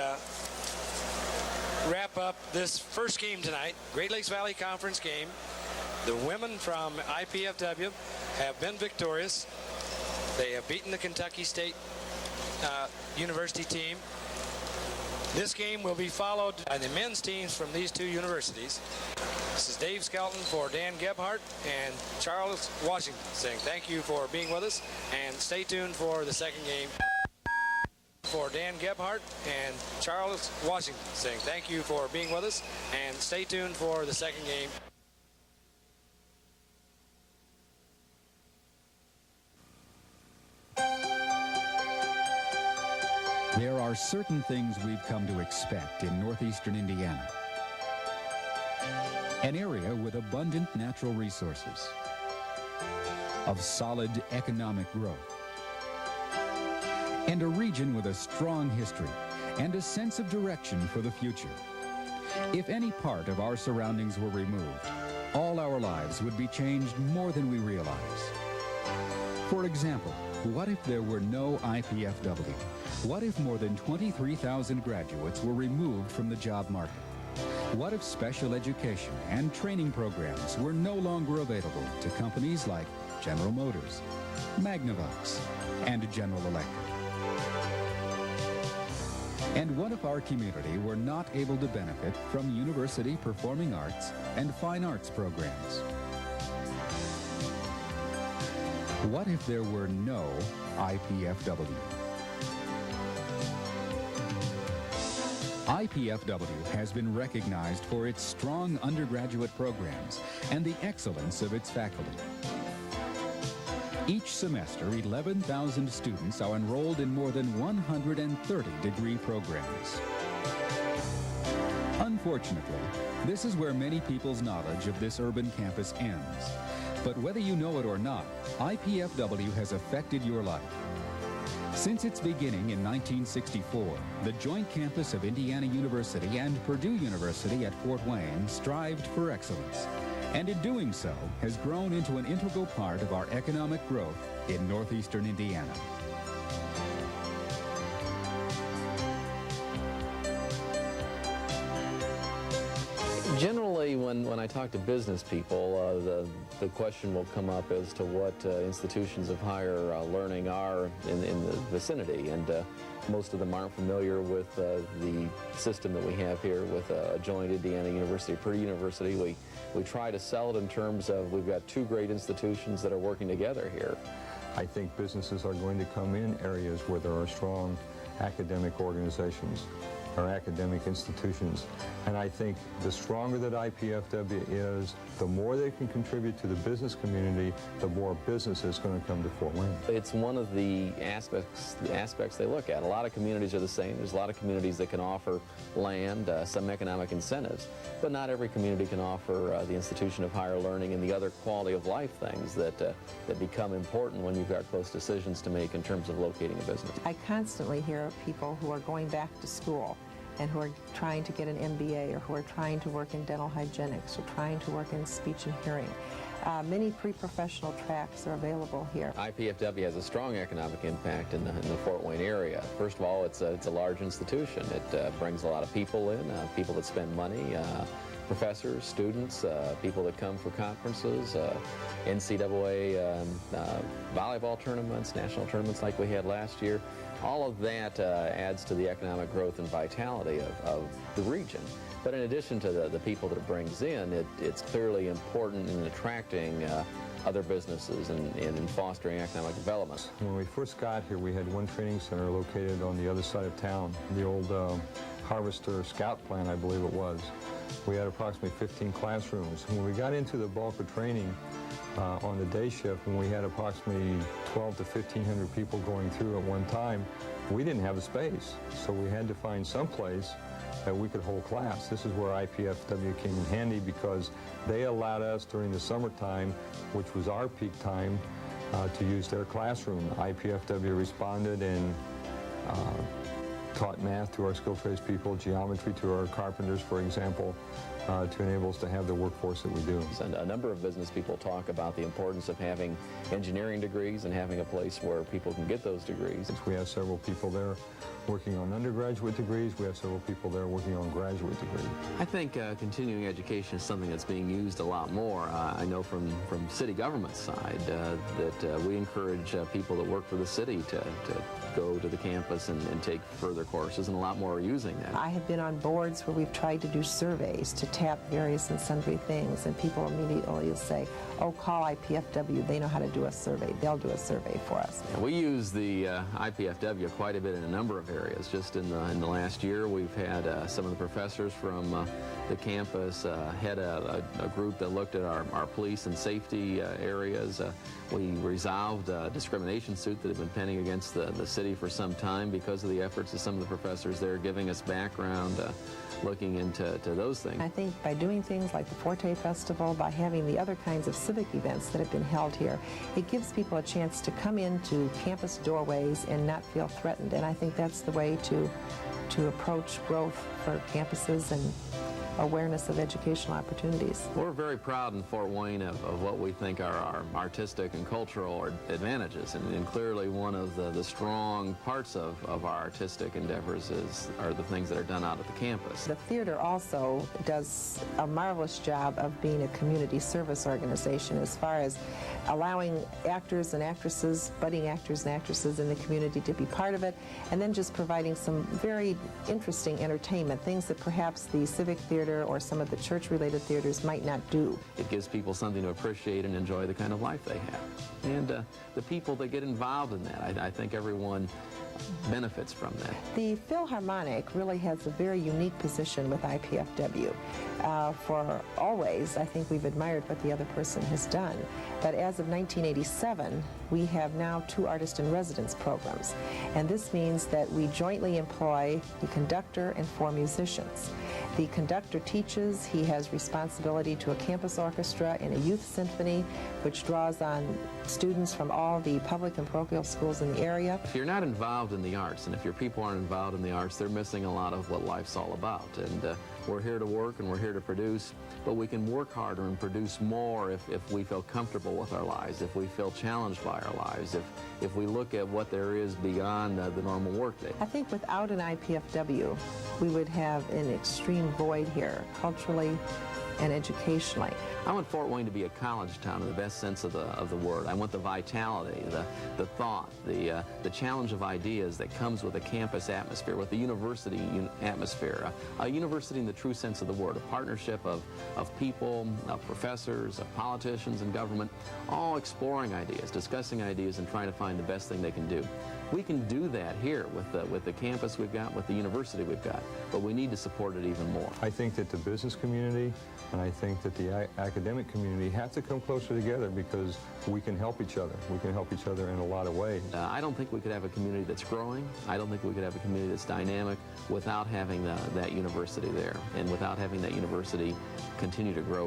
S1: wrap up this first game tonight, Great Lakes Valley Conference game. The women from IPFW have been victorious. They have beaten the Kentucky State University team. This game will be followed by the men's teams from these 2 universities. This is Dave Skelton for Dan Gebhardt and Charles Washington saying thank you for being with us, and stay tuned for the second game. For Dan Gebhardt and Charles Washington saying thank you for being with us, and stay tuned for the second game.
S10: There are certain things we've come to expect in northeastern Indiana. An area with abundant natural resources, of solid economic growth, and a region with a strong history and a sense of direction for the future. If any part of our surroundings were removed, all our lives would be changed more than we realize. For example, what if there were no IPFW? What if more than 23,000 graduates were removed from the job market? What if special education and training programs were no longer available to companies like General Motors, Magnavox, and General Electric? And what if our community were not able to benefit from university performing arts and fine arts programs? What if there were no IPFW? IPFW has been recognized for its strong undergraduate programs and the excellence of its faculty. Each semester, 11,000 students are enrolled in more than 130 degree programs. Unfortunately, this is where many people's knowledge of this urban campus ends. But whether you know it or not, IPFW has affected your life. Since its beginning in 1964, the joint campus of Indiana University and Purdue University at Fort Wayne strived for excellence, and in doing so has grown into an integral part of our economic growth in northeastern Indiana.
S11: Generally, when I talk to business people, the question will come up as to what institutions of higher learning are in the vicinity, and most of them aren't familiar with the system that we have here with a joint Indiana University, Purdue University. We try to sell it in terms of we've got two great institutions that are working together here.
S12: I think businesses are going to come in areas where there are strong academic organizations or academic institutions. And I think the stronger that IPFW is, the more they can contribute to the business community, the more business is going to come to Fort Wayne.
S11: It's one of the aspects they look at. A lot of communities are the same. There's a lot of communities that can offer land, some economic incentives, but not every community can offer the institution of higher learning and the other quality of life things that become important when you've got close decisions to make in terms of locating a business.
S13: I constantly hear of people who are going back to school and who are trying to get an MBA, or who are trying to work in dental hygienics, or trying to work in speech and hearing. Many pre-professional tracks are available here.
S11: IPFW has a strong economic impact in the Fort Wayne area. First of all, it's a large institution. It brings a lot of people in, people that spend money, professors, students, people that come for conferences, NCAA volleyball tournaments, national tournaments like we had last year. All of that adds to the economic growth and vitality of the region. But in addition to the people that it brings in, it's clearly important in attracting other businesses and in fostering economic development.
S12: When we first got here, we had one training center located on the other side of town, the old Harvester Scout plant, I believe it was. We had approximately 15 classrooms. When we got into the bulk of training on the day shift, when we had approximately 12 to 1,500 people going through at one time, we didn't have the space. So we had to find some place that we could hold class. This is where IPFW came in handy, because they allowed us during the summertime, which was our peak time, to use their classroom. IPFW responded and taught math to our skill-based people, geometry to our carpenters, for example, to enable us to have the workforce that we do.
S11: And a number of business people talk about the importance of having engineering degrees and having a place where people can get those degrees.
S12: We have several people there working on undergraduate degrees. We have several people there working on graduate degrees.
S11: I think continuing education is something that's being used a lot more. I know from city government side that we encourage people that work for the city to go to the campus and take further courses, and a lot more are using that.
S13: I have been on boards where we've tried to do surveys to tap various and sundry things, and people immediately will say, oh, call IPFW, they know how to do a survey, they'll do a survey for us.
S11: Yeah, we use the IPFW quite a bit in a number of areas. Just in the last year, we've had some of the professors from the campus had a group that looked at our police and safety areas. We resolved a discrimination suit that had been pending against the city for some time because of the efforts of some of the professors there, giving us background, looking into those things.
S13: I think by doing things like the Forte Festival, by having the other kinds of civic events that have been held here, it gives people a chance to come into campus doorways and not feel threatened. And I think that's the way to approach growth for campuses and awareness of educational opportunities.
S11: We're very proud in Fort Wayne of what we think are our artistic and cultural advantages, and clearly one of the strong parts of our artistic endeavors are the things that are done out at the campus.
S13: The theater also does a marvelous job of being a community service organization as far as allowing actors and actresses, budding actors and actresses in the community to be part of it, and then just providing some very interesting entertainment, things that perhaps the civic theater or some of the church-related theaters might not do.
S11: It gives people something to appreciate and enjoy the kind of life they have. And the people that get involved in that, I think everyone benefits from that.
S13: The Philharmonic really has a very unique position with IPFW. For always, I think we've admired what the other person has done. But as of 1987, we have now 2 artist-in-residence programs. And this means that we jointly employ the conductor and 4 musicians. The conductor director teaches. He has responsibility to a campus orchestra and a youth symphony, which draws on students from all the public and parochial schools in the area.
S11: If you're not involved in the arts, and if your people aren't involved in the arts, they're missing a lot of what life's all about. And we're here to work and we're here to produce, but we can work harder and produce more if we feel comfortable with our lives, if we feel challenged by our lives, if we look at what there is beyond the normal workday.
S13: I think without an IPFW, we would have an extreme void here, culturally and educationally.
S11: I want Fort Wayne to be a college town in the best sense of the word. I want the vitality, the thought, the challenge of ideas that comes with a campus atmosphere, with the university atmosphere, a university in the true sense of the word, a partnership of people, of professors, of politicians and government, all exploring ideas, discussing ideas, and trying to find the best thing they can do. We can do that here with the campus we've got, with the university we've got, but we need to support it even more.
S12: I think that the business community and I think that the academic community have to come closer together because we can help each other. We can help each other in a lot of ways.
S11: I don't think we could have a community that's growing. I don't think we could have a community that's dynamic without having that university there and without having that university continue to grow.